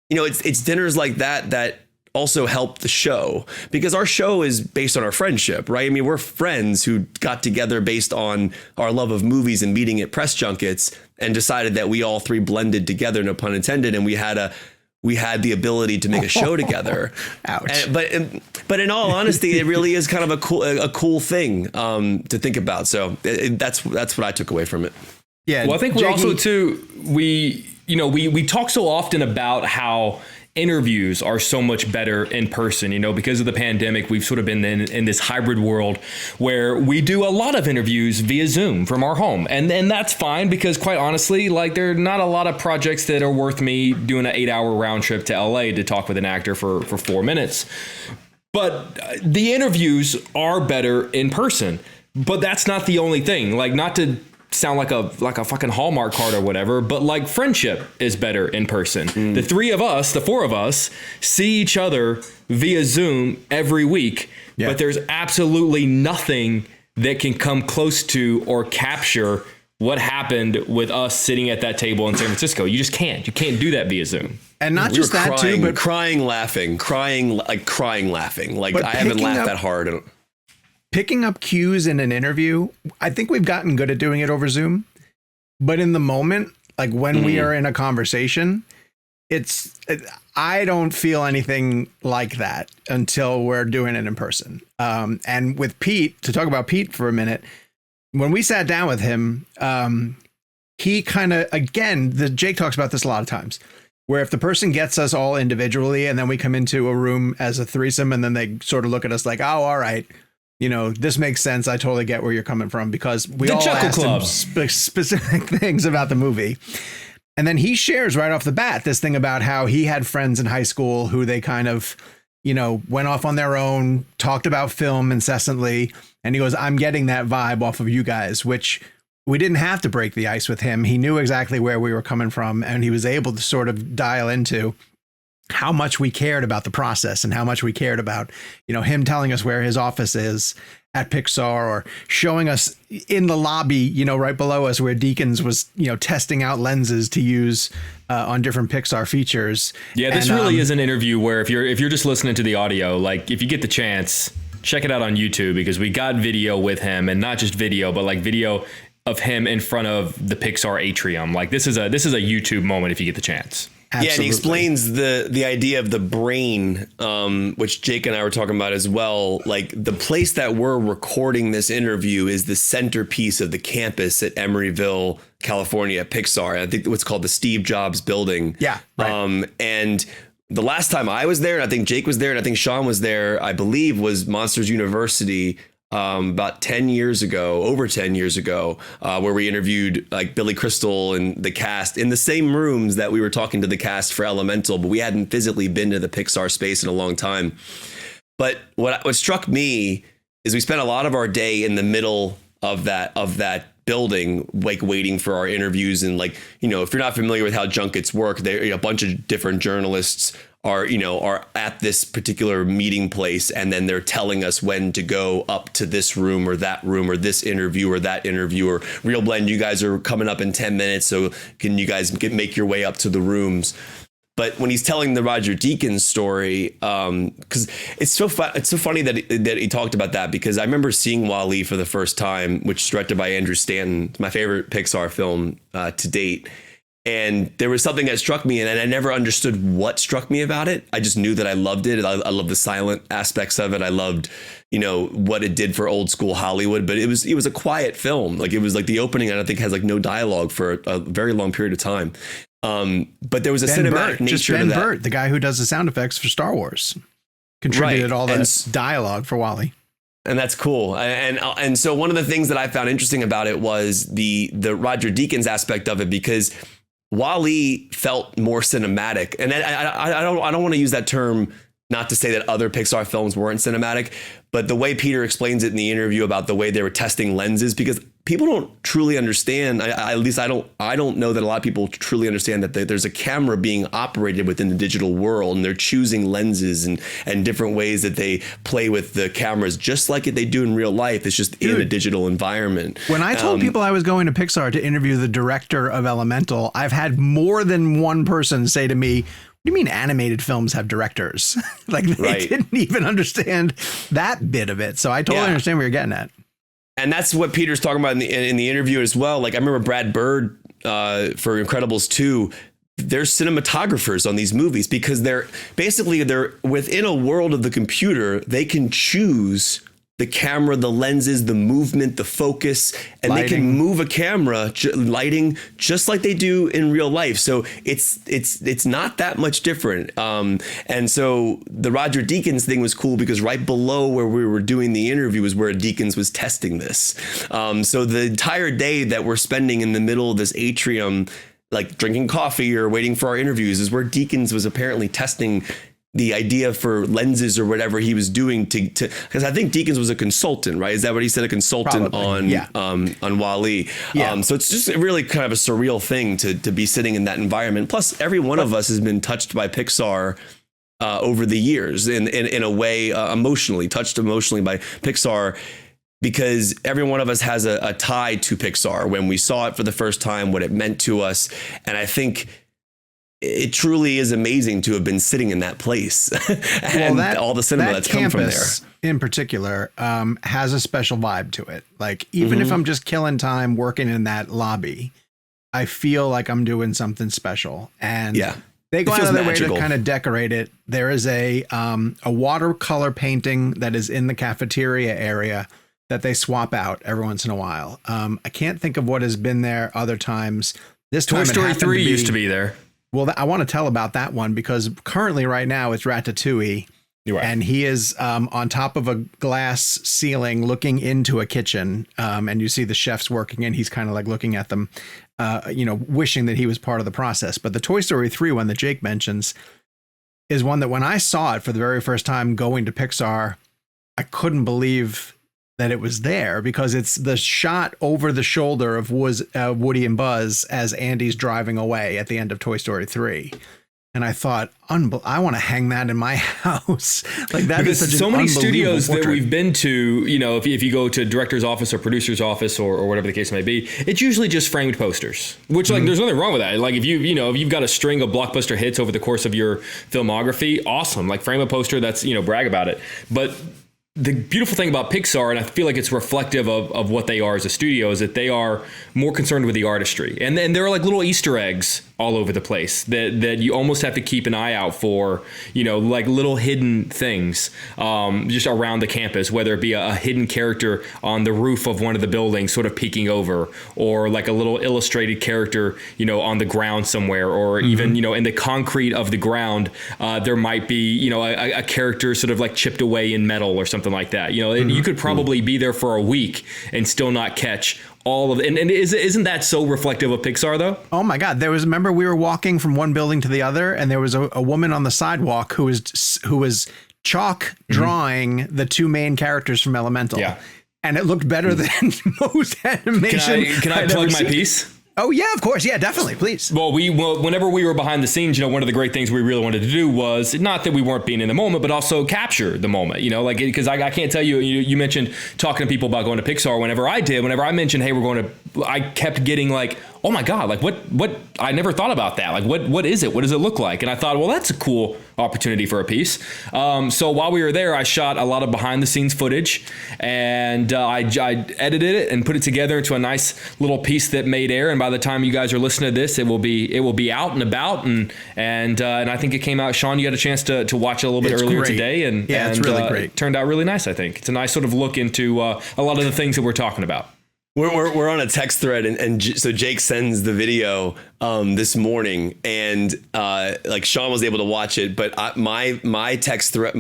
you know, it's dinners like that also help the show, because our show is based on our friendship, right? I mean, we're friends who got together based on our love of movies and meeting at press junkets, and decided that we all three blended together, no pun intended, and we had the ability to make a show together. Ouch. But in all honesty, it really is kind of a cool thing to think about. So that's what I took away from it. Yeah. Well, I think we also too, we talk so often about how interviews are so much better in person, you know, because of the pandemic. We've sort of been in this hybrid world where we do a lot of interviews via Zoom from our home. And that's fine, because quite honestly, like, there are not a lot of projects that are worth me doing an 8-hour round trip to LA to talk with an actor for 4 minutes. But the interviews are better in person. But that's not the only thing. Like, not to sound like a fucking Hallmark card or whatever, but like, friendship is better in person. The four of us see each other via Zoom every week, but there's absolutely nothing that can come close to or capture what happened with us sitting at that table in San Francisco. You just can't. You can't do that via Zoom. And not just that too, but crying, laughing. Like, I haven't laughed that hard. Picking up cues in an interview, I think we've gotten good at doing it over Zoom. But in the moment, like when we are in a conversation, I don't feel anything like that until we're doing it in person. And with Pete, to talk about Pete for a minute, when we sat down with him, he kind of, again, Jake talks about this a lot of times, where if the person gets us all individually and then we come into a room as a threesome and then they sort of look at us like, oh, all right, you know, this makes sense. I totally get where you're coming from, because we all asked him specific things about the movie. And then he shares right off the bat this thing about how he had friends in high school who they kind of, went off on their own, talked about film incessantly. And he goes, I'm getting that vibe off of you guys, which we didn't have to break the ice with him. He knew exactly where we were coming from, and he was able to sort of dial into how much we cared about the process and how much we cared about, him telling us where his office is at Pixar, or showing us in the lobby, right below us where Deakins was, testing out lenses to use on different Pixar features. Yeah, this really is an interview where if you're just listening to the audio, like if you get the chance, check it out on YouTube, because we got video with him, and not just video, but like video of him in front of the Pixar atrium. Like this is a YouTube moment if you get the chance. Absolutely. Yeah, and he explains the idea of the brain, which Jake and I were talking about as well. Like the place that we're recording this interview is the centerpiece of the campus at Emeryville, California, at Pixar. I think what's called the Steve Jobs building. Yeah. Right. And the last time I was there, and I think Jake was there, and I think Sean was there, I believe, was Monsters University. About 10 years ago, over 10 years ago, where we interviewed like Billy Crystal and the cast in the same rooms that we were talking to the cast for Elemental, but we hadn't physically been to the Pixar space in a long time. But what struck me is we spent a lot of our day in the middle of that building, like waiting for our interviews. And like, if you're not familiar with how junkets work, a bunch of different journalists are at this particular meeting place, and then they're telling us when to go up to this room or this interview or that interview, or ReelBlend, you guys are coming up in 10 minutes, so can you guys make your way up to the rooms? But when he's telling the Roger Deakins story, because it's so funny that he talked about that, because I remember seeing WALL-E for the first time, which is directed by Andrew Stanton. It's my favorite Pixar film to date. And there was something that struck me, and I never understood what struck me about it. I just knew that I loved it. I loved the silent aspects of it. I loved, what it did for old school Hollywood. But it was a quiet film. Like it was like the opening, I don't think has like no dialogue for a very long period of time. But there was a cinematic nature to that. Ben Burtt, the guy who does the sound effects for Star Wars, contributed all the dialogue for WALL-E. And that's cool. And so one of the things that I found interesting about it was the Roger Deakins aspect of it, because WALL-E felt more cinematic. And I don't want to use that term not to say that other Pixar films weren't cinematic, but the way Peter explains it in the interview about the way they were testing lenses, because people don't truly understand, at least I don't know that a lot of people truly understand that there's a camera being operated within the digital world, and they're choosing lenses and different ways that they play with the cameras, just like they do in real life. It's just in a digital environment. When I told people I was going to Pixar to interview the director of Elemental, I've had more than one person say to me, what do you mean animated films have directors? Like they didn't even understand that bit of it. So I totally understand what you're getting at. And that's what Peter's talking about in the interview as well. Like I remember Brad Bird for Incredibles 2. There's cinematographers on these movies because they're within a world of the computer. They can choose the camera, the lenses, the movement, the focus, and lighting. They can move a camera, lighting, just like they do in real life. So it's not that much different. And so the Roger Deakins thing was cool because right below where we were doing the interview was where Deakins was testing this. So the entire day that we're spending in the middle of this atrium, like drinking coffee or waiting for our interviews, is where Deakins was apparently testing the idea for lenses or whatever he was doing to because I think Deakins was a consultant, right? Is that what he said? A consultant on WALL-E. Yeah. So it's just really kind of a surreal thing to be sitting in that environment. Plus, every one of us has been touched by Pixar over the years in a way, touched emotionally by Pixar, because every one of us has a tie to Pixar when we saw it for the first time, what it meant to us. And I think it truly is amazing to have been sitting in that place and all the cinema that's come from there. In particular, has a special vibe to it. Like even if I'm just killing time working in that lobby, I feel like I'm doing something special. And they go out of their way to kind of decorate it. There is a watercolor painting that is in the cafeteria area that they swap out every once in a while. I can't think of what has been there other times. This time Toy Story 3 used to be there. Well, I want to tell about that one because currently right now it's Ratatouille. Right. And he is on top of a glass ceiling looking into a kitchen. And you see the chefs working and he's kind of like looking at them. wishing that he was part of the process. But the Toy Story 3 one that Jake mentions is one that when I saw it for the very first time going to Pixar, I couldn't believe that it was there, because it's the shot over the shoulder of Woody and Buzz as Andy's driving away at the end of Toy Story 3. And I thought, I want to hang that in my house. Like that because is such so an many studios portrait. that we've been to, if you go to director's office or producer's office or whatever the case may be, it's usually just framed posters, which like there's nothing wrong with that. Like if you've got a string of blockbuster hits over the course of your filmography, awesome. Like frame a poster, that's, brag about it. But the beautiful thing about Pixar, and I feel like it's reflective of what they are as a studio, is that they are more concerned with the artistry. And then there are like little Easter eggs all over the place that you almost have to keep an eye out for, like little hidden things just around the campus, whether it be a hidden character on the roof of one of the buildings sort of peeking over, or like a little illustrated character, on the ground somewhere, or even, in the concrete of the ground, there might be, a character sort of like chipped away in metal or something like that. And you could probably be there for a week and still not catch all of it. And isn't that so reflective of Pixar though? Oh my God. Remember we were walking from one building to the other, and there was a woman on the sidewalk who was chalk drawing the two main characters from Elemental. Yeah. And it looked better than most animation. Can I plug my piece? Oh yeah, of course. Yeah, definitely. Please. Well, whenever we were behind the scenes, one of the great things we really wanted to do was not that we weren't being in the moment, but also capture the moment, because I can't tell you, you mentioned talking to people about going to Pixar. Whenever I mentioned, hey, we're going to, I kept getting like, oh my God, like what, I never thought about that. Like, what is it? What does it look like? And I thought, well, that's a cool opportunity for a piece. So while we were there, I shot a lot of behind the scenes footage, and I edited it and put it together into a nice little piece that made air. And by the time you guys are listening to this, it will be out and about. And I think it came out. Sean, you had a chance to watch it a little bit earlier today. And it's really great. It turned out really nice, I think. It's a nice sort of look into a lot of the things that we're talking about. We're on a text thread, and so Jake sends the video this morning, and like Sean was able to watch it, but my text thread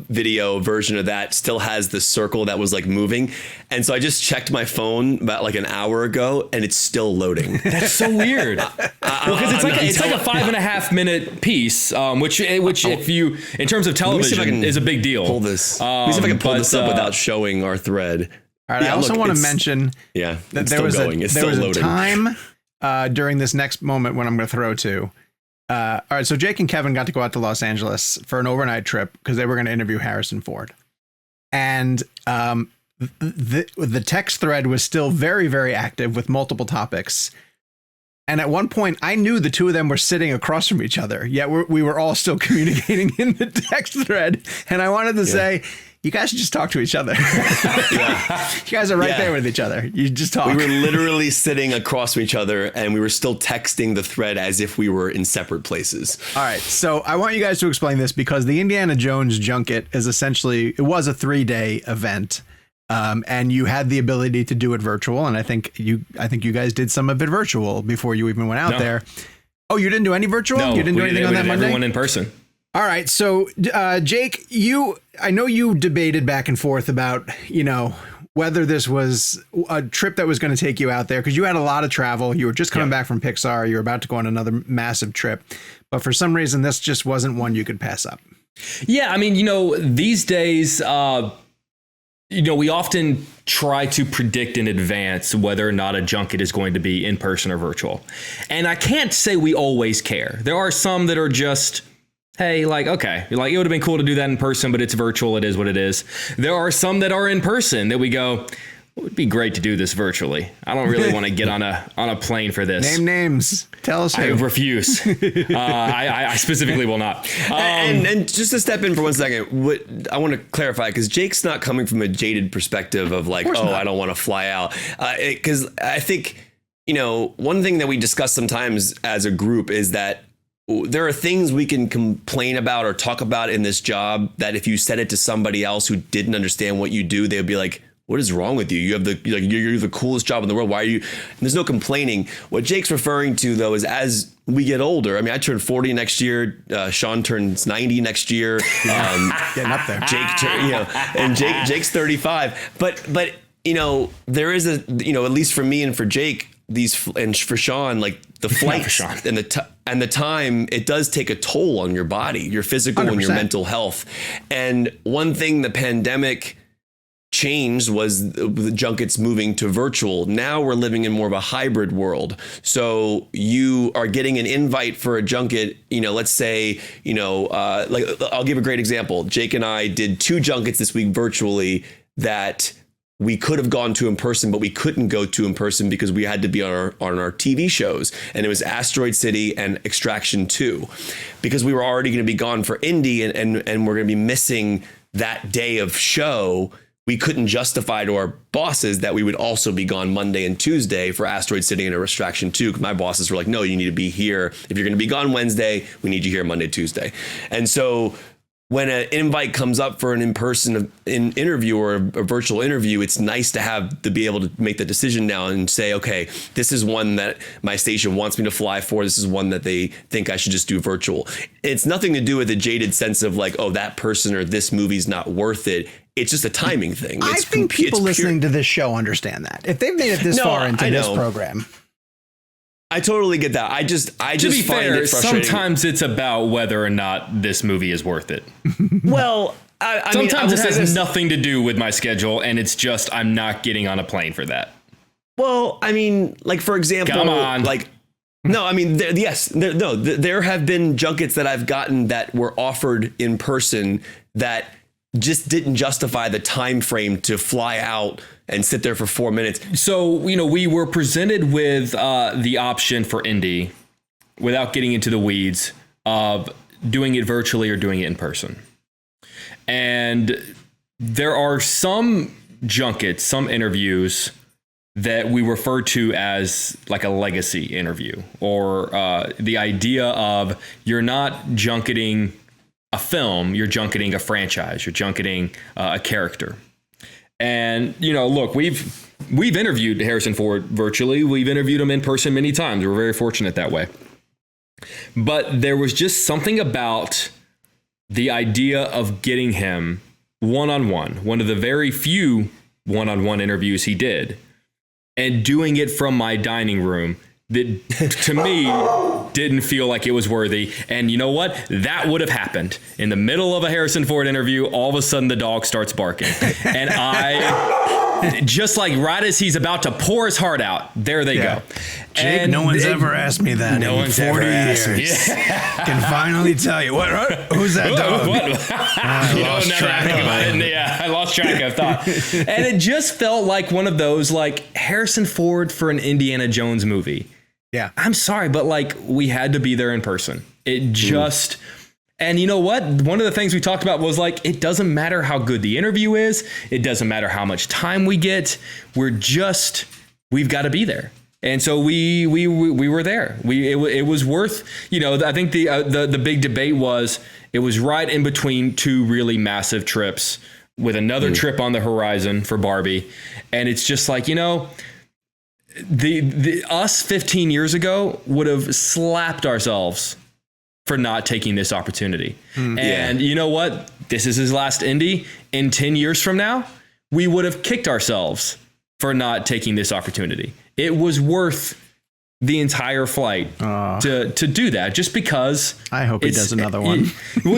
video version of that still has the circle that was like moving, and so I just checked my phone about like an hour ago, and it's still loading. That's so weird. Because it's like a 5.5 minute piece, which if you in terms of television is a big deal. Pull this. Let me see if I can pull this up without showing our thread. All right, I also want to mention that there was a time during this next moment when I'm going to throw to. All right, so Jake and Kevin got to go out to Los Angeles for an overnight trip because they were going to interview Harrison Ford. And the text thread was still very, very active with multiple topics. And at one point, I knew the two of them were sitting across from each other, yet we were all still communicating in the text thread. And I wanted to say, you guys should just talk to each other. You guys are right there with each other. You just talk. We were literally sitting across from each other, and we were still texting the thread as if we were in separate places. All right. So I want you guys to explain this, because the Indiana Jones junket is it was a 3-day event. And you had the ability to do it virtual. And I think you guys did some of it virtual before you even went out there. Oh, you didn't do any virtual? No, you didn't do anything on that Monday? Everyone in person. All right. So, Jake, I know you debated back and forth about, whether this was a trip that was going to take you out there, because you had a lot of travel. You were just coming back from Pixar. You were about to go on another massive trip. But for some reason, this just wasn't one you could pass up. Yeah. I mean, these days, we often try to predict in advance whether or not a junket is going to be in person or virtual. And I can't say we always care. There are some that are just, hey, like, okay, like it would have been cool to do that in person, but it's virtual. It is what it is. There are some that are in person that we go, it would be great to do this virtually. I don't really want to get on a plane for this. Name names. Tell us who. I refuse. I specifically will not. And just to step in for 1 second, I want to clarify, because Jake's not coming from a jaded perspective of like, I don't want to fly out. Because I think, one thing that we discuss sometimes as a group is that there are things we can complain about or talk about in this job that if you said it to somebody else who didn't understand what you do, they would be like, what is wrong with you? You have you're the coolest job in the world. Why are you? And there's no complaining. What Jake's referring to, though, is as we get older. I mean, I turn 40 next year. Sean turns 90 next year. Getting up there. Jake's 35. But there is at least for me and for Jake, and for Sean, like the flights and the time, it does take a toll on your body, your physical 100%. And your mental health. And one thing the pandemic changed was the junkets moving to virtual. Now we're living in more of a hybrid world. So you are getting an invite for a junket, let's say, like I'll give a great example. Jake and I did 2 junkets this week virtually that we could have gone to in person, but we couldn't go to in person because we had to be on our TV shows. And it was Asteroid City and Extraction 2, because we were already going to be gone for Indy and we're going to be missing that day of show. We couldn't justify to our bosses that we would also be gone Monday and Tuesday for Asteroid City and Extraction 2. Because my bosses were like, no, you need to be here. If you're going to be gone Wednesday, we need you here Monday, Tuesday. And so when an invite comes up for an in-person interview or a virtual interview, it's nice to be able to make the decision now and say, okay, this is one that my station wants me to fly for. This is one that they think I should just do virtual. It's nothing to do with a jaded sense of like, oh, that person or this movie's not worth it. It's just a timing thing. I think people listening to this show understand that. If they've made it this far into this program. I totally get that. I just find it frustrating. Sometimes it's about whether or not this movie is worth it. Well, sometimes it has nothing to do with my schedule, and it's just I'm not getting on a plane for that. Well, I mean, like for example, come on, like no, I mean, there have been junkets that I've gotten that were offered in person that just didn't justify the time frame to fly out and sit there for 4 minutes. So, we were presented with the option for Indy, without getting into the weeds, of doing it virtually or doing it in person. And there are some junkets, some interviews that we refer to as like a legacy interview, or the idea of you're not junketing a film, you're junketing a franchise, you're junketing a character. And, look, we've interviewed Harrison Ford virtually. We've interviewed him in person many times. We're very fortunate that way. But there was just something about the idea of getting him one-on-one, one of the very few one-on-one interviews he did, and doing it from my dining room that, to me, didn't feel like it was worthy. And you know what? That would have happened. In the middle of a Harrison Ford interview, all of a sudden the dog starts barking. And I, just like right as he's about to pour his heart out, there they go. Jake, and no one's ever asked me that no in one's 40 ever years. Yeah. Can finally tell you. What? Who's that dog? I lost track of it. Yeah, I lost track of thought. And it just felt like one of those, like, Harrison Ford for an Indiana Jones movie. Yeah. I'm sorry, but like we had to be there in person. It just, and you know what? One of the things we talked about was like, it doesn't matter how good the interview is. It doesn't matter how much time we get. We've got to be there. And so we were there. It was worth, I think the big debate was, it was right in between 2 really massive trips with another trip on the horizon for Barbie. And it's just like, the us 15 years ago would have slapped ourselves for not taking this opportunity. And you know what? This is his last Indy. In 10 years from now, we would have kicked ourselves for not taking this opportunity. It was worth the entire flight to do that, just because. I hope he does another one. Just to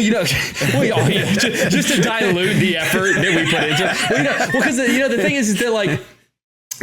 dilute the effort that we put into it. Because the thing is that like,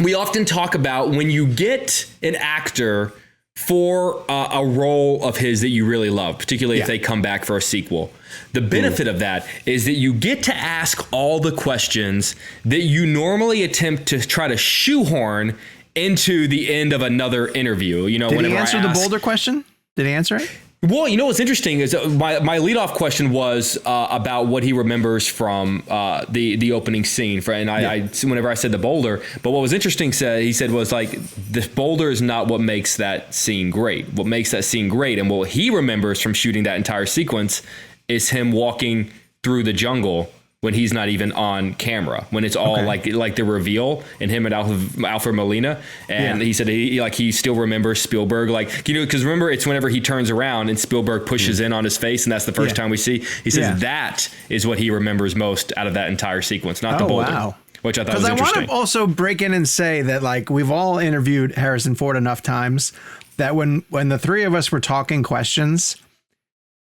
we often talk about when you get an actor for a role of his that you really love, particularly if they come back for a sequel. The benefit of that is that you get to ask all the questions that you normally attempt to try to shoehorn into the end of another interview. Did he answer the Boulder question? Did he answer it? Well, what's interesting is my leadoff question was about what he remembers from the opening scene. I whenever I said the boulder, but what was interesting, he said was like, the boulder is not what makes that scene great. What makes that scene great, and what he remembers from shooting that entire sequence, is him walking through the jungle when he's not even on camera, when it's all like the reveal and him and Alfred Molina. And he said he still remembers Spielberg, because remember, it's whenever he turns around and Spielberg pushes in on his face, and that's the first time we see. He says that is what he remembers most out of that entire sequence, not the boulder. Wow. which I thought was Because I want interesting. to also break in and say that, like, we've all interviewed Harrison Ford enough times that when the three of us were talking questions,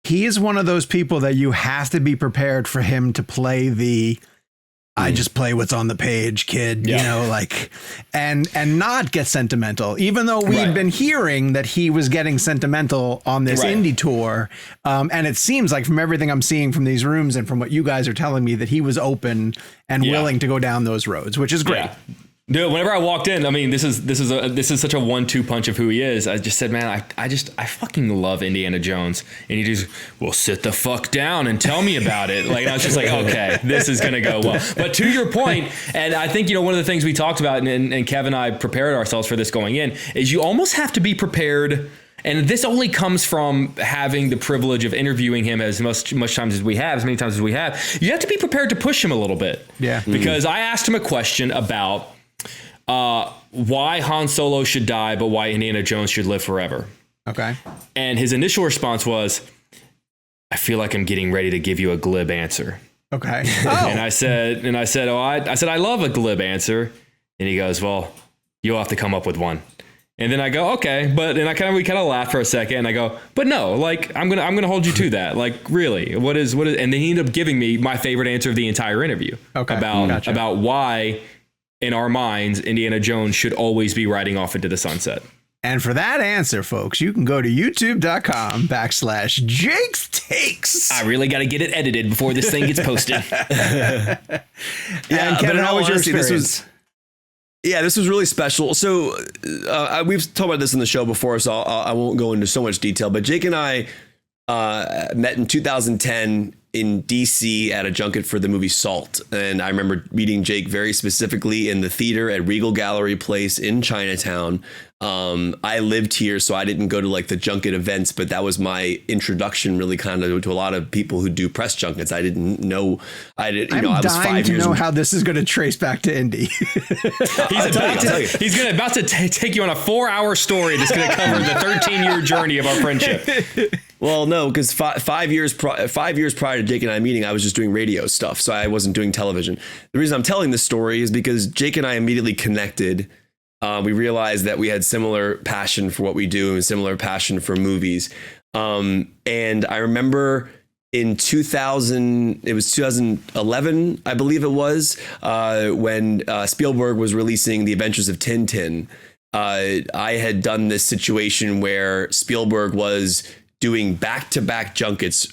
he is one of those people that you have to be prepared for him to play the I just play what's on the page, kid, you know, like, and not get sentimental, even though we'd been hearing that he was getting sentimental on this indie tour. And it seems like from everything I'm seeing from these rooms and from what you guys are telling me that he was open and willing to go down those roads, which is great. Yeah. Dude, whenever I walked in, I mean, this is such a 1-2 punch of who he is. I just said, man, I fucking love Indiana Jones, and he just, well, sit the fuck down and tell me about it. Like, I was just like, okay, this is gonna go well. But to your point, and I think, you know, one of the things we talked about, and Kevin and I prepared ourselves for this going in, is you almost have to be prepared. And this only comes from having the privilege of interviewing him as much times as we have, as many times as we have. You have to be prepared to push him a little bit. Yeah. Because I asked him a question about why Han Solo should die, but why Indiana Jones should live forever. Okay. And his initial response was, I feel like I'm getting ready to give you a glib answer. Okay. Oh. And I said, I love a glib answer. And he goes, well, you'll have to come up with one. And then I go, okay, but then we kind of laugh for a second, and I go, but no, like I'm gonna hold you to that. Like, really, what is? And then he ended up giving me my favorite answer of the entire interview. Okay. About why, in our minds, Indiana Jones should always be riding off into the sunset. And for that answer, folks, you can go to youtube.com/Jake's Takes. I really got to get it edited before this thing gets posted. Yeah, and Kevin, how was your experience? This was really special. So we've talked about this in the show before, so I won't go into so much detail. But Jake and I met in 2010 in DC at a junket for the movie Salt. And I remember meeting Jake very specifically in the theater at Regal Gallery Place in Chinatown. I lived here, so I didn't go to like the junket events, but that was my introduction really kind of to a lot of people who do press junkets. I didn't know. I was 5 years. I'm dying to know how this is going to trace back to Indy. He's about to take you on a 4-hour story that's going to cover the 13-year journey of our friendship. Well, no, because 5 years prior to Jake and I meeting, I was just doing radio stuff, so I wasn't doing television. The reason I'm telling this story is because Jake and I immediately connected. We realized that we had similar passion for what we do and similar passion for movies. And I remember in 2011, I believe it was, when Spielberg was releasing The Adventures of Tintin. I had done this situation where Spielberg was doing back-to-back junkets.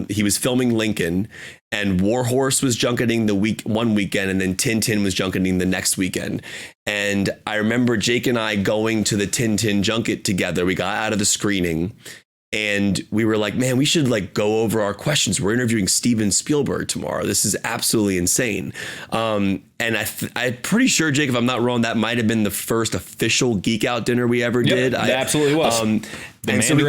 He was filming Lincoln, and Warhorse was junketing one weekend, and then Tintin was junketing the next weekend. And I remember Jake and I going to the Tintin junket together. We got out of the screening, and we were like, man, we should like go over our questions. We're interviewing Steven Spielberg tomorrow. This is absolutely insane. And I'm pretty sure, Jake, if I'm not wrong, that might have been the first official Geek Out dinner we ever did. It absolutely was. And so we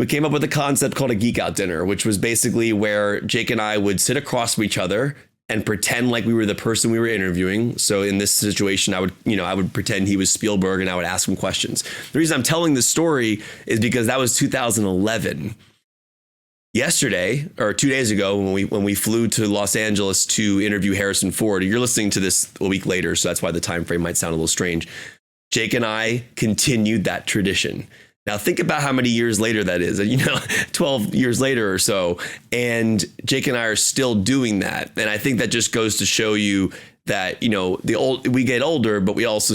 came up with a concept called a Geek Out dinner, which was basically where Jake and I would sit across from each other and pretend like we were the person we were interviewing. So in this situation, I would pretend he was Spielberg and I would ask him questions. The reason I'm telling this story is because that was 2011. Yesterday, or 2 days ago, when we flew to Los Angeles to interview Harrison Ford, you're listening to this a week later, so that's why the time frame might sound a little strange. Jake and I continued that tradition. Now think about how many years later that is, 12 years later or so. And Jake and I are still doing that. And I think that just goes to show you that, we get older, but we also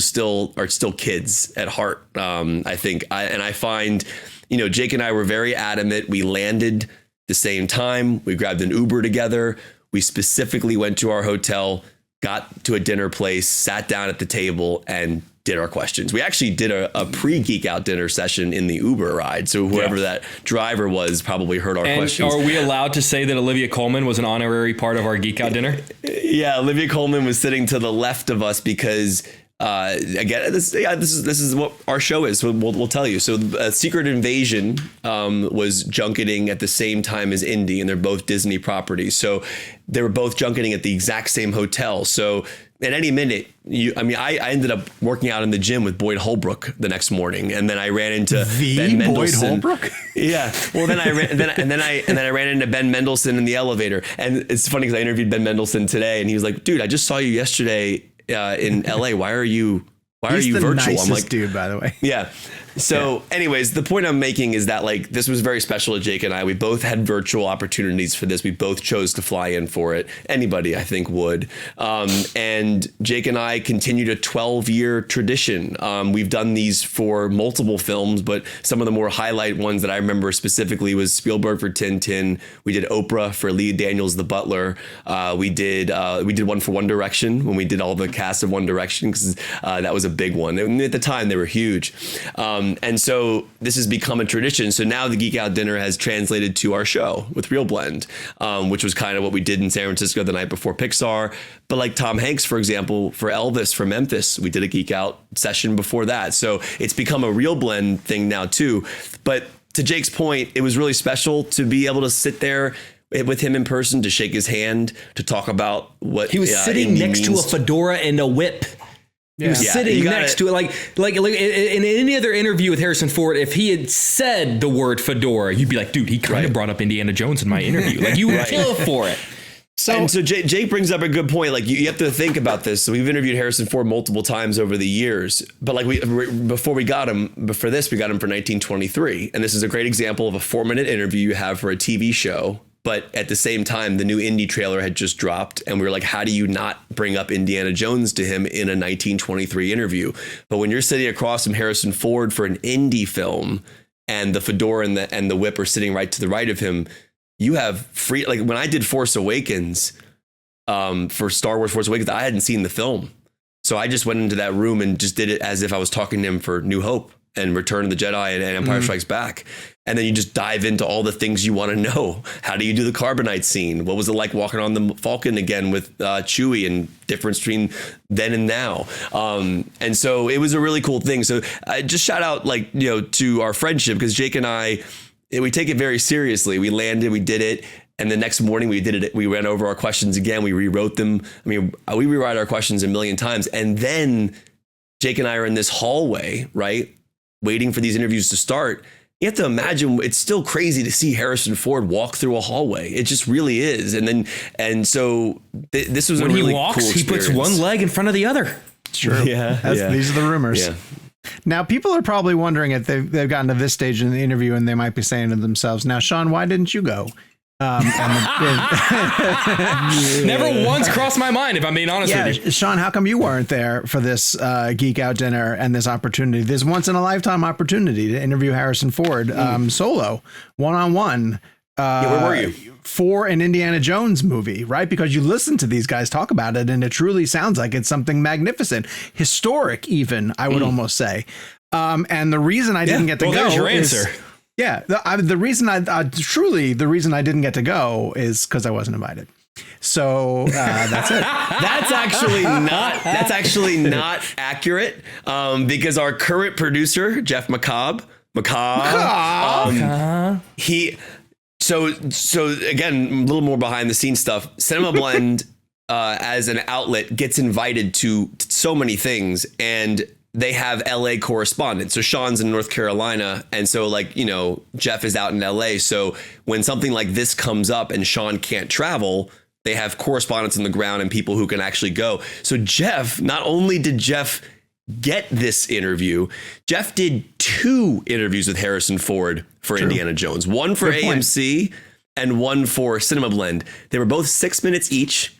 are still kids at heart. I think, I find, Jake and I were very adamant. We landed the same time. We grabbed an Uber together. We specifically went to our hotel, got to a dinner place, sat down at the table, and did our questions. We actually did a pre-Geek Out dinner session in the Uber ride. So whoever that driver was probably heard our questions. Are we allowed to say that Olivia Colman was an honorary part of our Geek Out dinner? Yeah, Olivia Colman was sitting to the left of us because again, this is what our show is. So we'll tell you. So Secret Invasion was junketing at the same time as Indy, and they're both Disney properties. So they were both junketing at the exact same hotel. So at any minute, I ended up working out in the gym with Boyd Holbrook the next morning, and then I ran into Ben Mendelsohn. Boyd Holbrook? Yeah. Well, then I ran into Ben Mendelsohn in the elevator, and it's funny because I interviewed Ben Mendelsohn today, and he was like, "Dude, I just saw you yesterday in LA. Why are you virtual?" Nicest I'm like, dude, by the way. Yeah. So anyways, the point I'm making is that like this was very special to Jake and I. We both had virtual opportunities for this. We both chose to fly in for it. Anybody, I think, would. And Jake and I continued a 12-year tradition. We've done these for multiple films, but some of the more highlight ones that I remember specifically was Spielberg for Tintin. We did Oprah for Leah Daniels, The Butler. We did one for One Direction when we did all the cast of One Direction, because that was a big one. And at the time, they were huge. And so this has become a tradition. So now the Geek Out Dinner has translated to our show with ReelBlend, which was kind of what we did in San Francisco the night before Pixar. But like Tom Hanks, for example, for Elvis for Memphis, we did a Geek Out session before that. So it's become a ReelBlend thing now too. But to Jake's point, it was really special to be able to sit there with him in person, to shake his hand, to talk about what he was sitting next to a fedora and a whip. He was sitting next to it, like in any other interview with Harrison Ford, if he had said the word fedora, you'd be like, dude, he kind of brought up Indiana Jones in my interview. Like, you would kill for it. So Jake brings up a good point. Like you have to think about this. So we've interviewed Harrison Ford multiple times over the years, but like before we got him for 1923, and this is a great example of a 4-minute interview you have for a TV show. But at the same time, the new Indy trailer had just dropped, and we were like, how do you not bring up Indiana Jones to him in a 1923 interview? But when you're sitting across from Harrison Ford for an Indy film, and the fedora and the whip are sitting right to the right of him, you have free. Like when I did Force Awakens, for Star Wars Force Awakens, I hadn't seen the film, so I just went into that room and just did it as if I was talking to him for New Hope and Return of the Jedi and Empire Strikes Back. And then you just dive into all the things you want to know. How do you do the carbonite scene? What was it like walking on the Falcon again with Chewie, and difference between then and now? And so it was a really cool thing. So I just shout out to our friendship, because Jake and I, we take it very seriously. We landed, we did it. And the next morning we did it. We ran over our questions again. We rewrote them. I mean, we rewrite our questions a million times. And then Jake and I are in this hallway, right? Waiting for these interviews to start. You have to imagine, it's still crazy to see Harrison Ford walk through a hallway. It just really is. And so this was when a really he walks, cool experience. He puts one leg in front of the other. It's true. These are the rumors. Yeah. Now, people are probably wondering if they've gotten to this stage in the interview, and they might be saying to themselves, now, Sean, why didn't you go? Never once crossed my mind, if I'm being honest with you. Sean, how come you weren't there for this Geek Out Dinner and this opportunity, this once in a lifetime opportunity to interview Harrison Ford solo, one-on-one? Where were you? For an Indiana Jones movie, right? Because you listen to these guys talk about it, and it truly sounds like it's something magnificent, historic, even, I would almost say. And the reason I didn't get to go there's your is, answer. Yeah, the reason the reason I didn't get to go is because I wasn't invited. So that's it. That's actually not accurate, because our current producer, Jeff McCobb, So again, a little more behind the scenes stuff. CinemaBlend as an outlet gets invited to so many things, and they have LA correspondents. So Sean's in North Carolina. And so Jeff is out in LA. So when something like this comes up and Sean can't travel, they have correspondents on the ground and people who can actually go. So not only did Jeff get this interview, Jeff did 2 interviews with Harrison Ford for Indiana Jones, one for AMC and one for CinemaBlend. They were both 6 minutes each.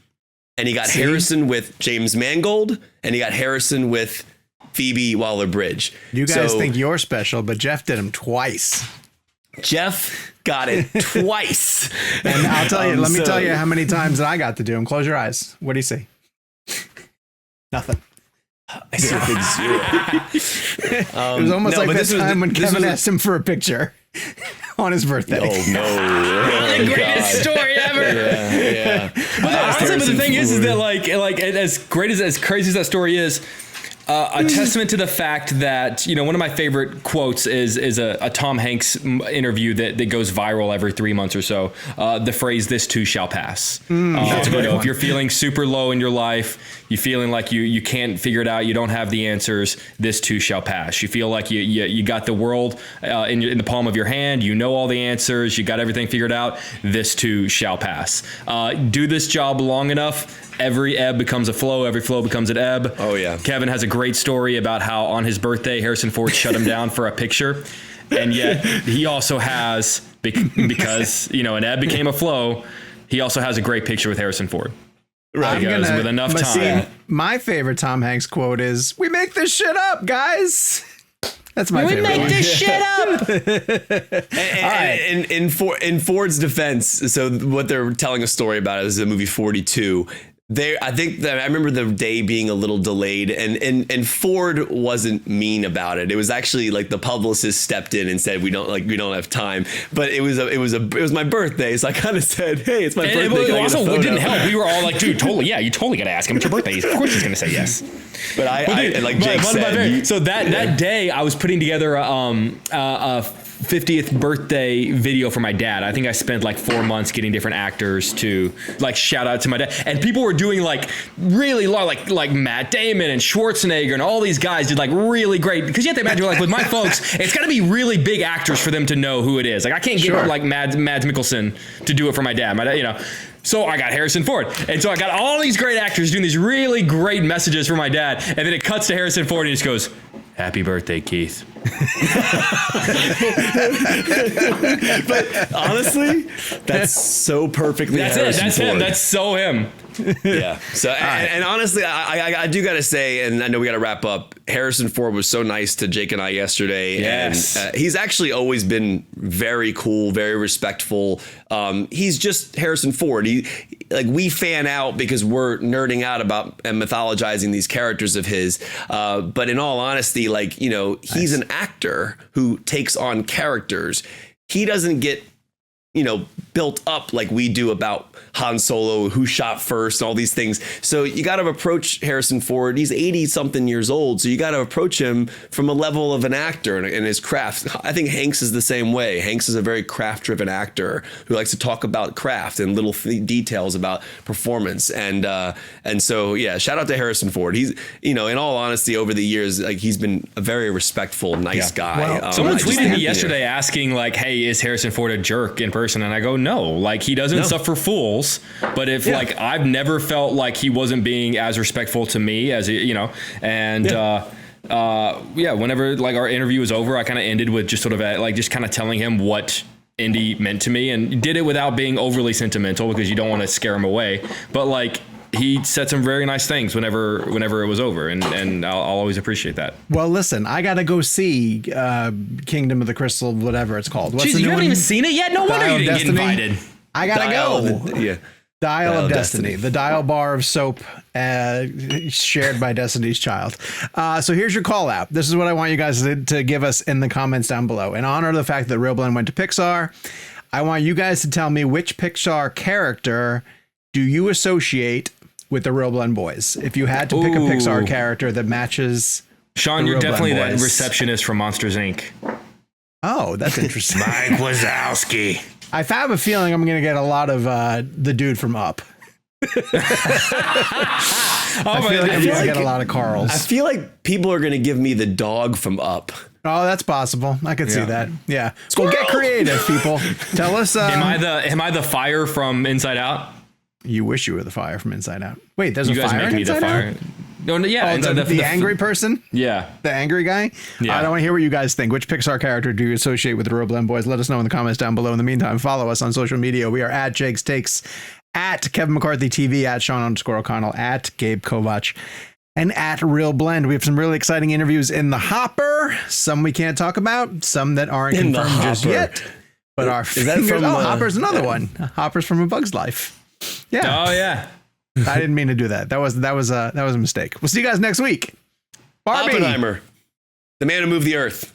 And he got Harrison with James Mangold, and he got Harrison with Phoebe Waller-Bridge. You guys think you're special, but Jeff did them twice. Jeff got it twice. And I'll tell you, let me tell you how many times that I got to do them. Close your eyes. What do you see? Nothing. I see a big 0. It was almost like that time when Kevin asked him for a picture on his birthday. Oh, no. The greatest story ever. Yeah. But the thing is that like as crazy as that story is, A testament to the fact that, you know, one of my favorite quotes is a Tom Hanks interview that goes viral every 3 months or so. The phrase, "This too shall pass." You know, if you're feeling super low in your life, you're feeling like you can't figure it out, you don't have the answers, this too shall pass. You feel like you got the world in the palm of your hand, you know all the answers, you got everything figured out, this too shall pass. Do this job long enough, every ebb becomes a flow, every flow becomes an ebb. Oh, yeah. Kevin has a great story about how on his birthday, Harrison Ford shut him down for a picture. And yet he also has, because, you know, an ebb became a flow, he also has a great picture with Harrison Ford. Right. Because with enough time. My favorite Tom Hanks quote is, "We make this shit up, guys." That's my favorite. We make this shit up. And in Ford's defense, so what they're telling a story about is the movie 42. I think that I remember the day being a little delayed, and Ford wasn't mean about it. It was actually like the publicist stepped in and said we don't have time. But it was my birthday, so I kind of said, "Hey, it's my birthday." It also didn't help. We were all like, "Dude, totally, yeah, you totally got to ask him. It's your birthday. Of course he's gonna say yes." But I like Jake said. So that day, I was putting together a 50th birthday video for my dad. I think I spent like 4 months getting different actors to like shout out to my dad, and people were doing like really long, like Matt Damon and Schwarzenegger and all these guys did like really great, because you have to imagine like with my folks, it's got to be really big actors for them to know who it is. Like I can't get like Mads Mikkelsen to do it for my dad. My dad, you know. So I got Harrison Ford. And so I got all these great actors doing these really great messages for my dad. And then it cuts to Harrison Ford and he just goes, "Happy birthday, Keith." But honestly, that's so perfectly Harrison That's Ford. him. That's so him. Yeah. So and honestly, I do got to say, and I know we got to wrap up. Harrison Ford was so nice to Jake and I yesterday. Yes. And he's actually always been very cool, very respectful. He's just Harrison Ford. We fan out because we're nerding out about and mythologizing these characters of his. But in all honesty, like, you know, he's an actor who takes on characters. He doesn't get, you know, built up like we do about Han Solo, who shot first, and all these things. So you got to approach Harrison Ford. He's 80 something years old. So you got to approach him from a level of an actor and his craft. I think Hanks is the same way. Hanks is a very craft driven actor who likes to talk about craft and little details about performance. And so, yeah, shout out to Harrison Ford. He's, you know, in all honesty, over the years, like he's been a very respectful, nice guy. Well, Someone tweeted me yesterday asking like, "Hey, is Harrison Ford a jerk in person?" And I go, "No, like he doesn't suffer fools. But if like I've never felt like he wasn't being as respectful to me as you know, and whenever like our interview was over, I kind of ended with just sort of like just kind of telling him what Indy meant to me, and did it without being overly sentimental because you don't want to scare him away. But like he said some very nice things whenever it was over, and I'll always appreciate that. Well, listen, I gotta go see Kingdom of the Crystal, whatever it's called. What's Jeez, the you new haven't one? even seen it yet? No wonder Dial you of didn't get Destiny? invited. I gotta go. Dial of Destiny, the dial bar of soap shared by Destiny's Child. So here's your call out. This is what I want you guys to give us in the comments down below. In honor of the fact that ReelBlend went to Pixar, I want you guys to tell me which Pixar character do you associate with the ReelBlend boys? If you had to pick a Pixar character that matches Sean, you're definitely that receptionist from Monsters, Inc. Oh, that's interesting. Mike Wazowski. I have a feeling I'm going to get a lot of the dude from Up. I feel like I'm going to get a lot of Carls. I feel like people are going to give me the dog from Up. Oh, that's possible. I could see that. Yeah. Well, get creative, people. Tell us. Am I the fire from Inside Out? You wish you were the fire from Inside Out. Wait, there's you a guys fire make in me the Inside fire. Out? No, yeah. Oh, the angry person? Yeah. The angry guy? Yeah. I don't want to hear what you guys think. Which Pixar character do you associate with the ReelBlend boys? Let us know in the comments down below. In the meantime, follow us on social media. We are at Jake's Takes, at Kevin McCarthy TV, at Sean_O'Connell, at Gabe Kovac, and at ReelBlend. We have some really exciting interviews in the hopper. Some we can't talk about, some that aren't confirmed just yet. But our fingers, Hopper's another one. Hopper's from A Bug's Life. Yeah. Oh yeah. I didn't mean to do that. That was a mistake. We'll see you guys next week. Barbie. Oppenheimer, the man who moved the earth.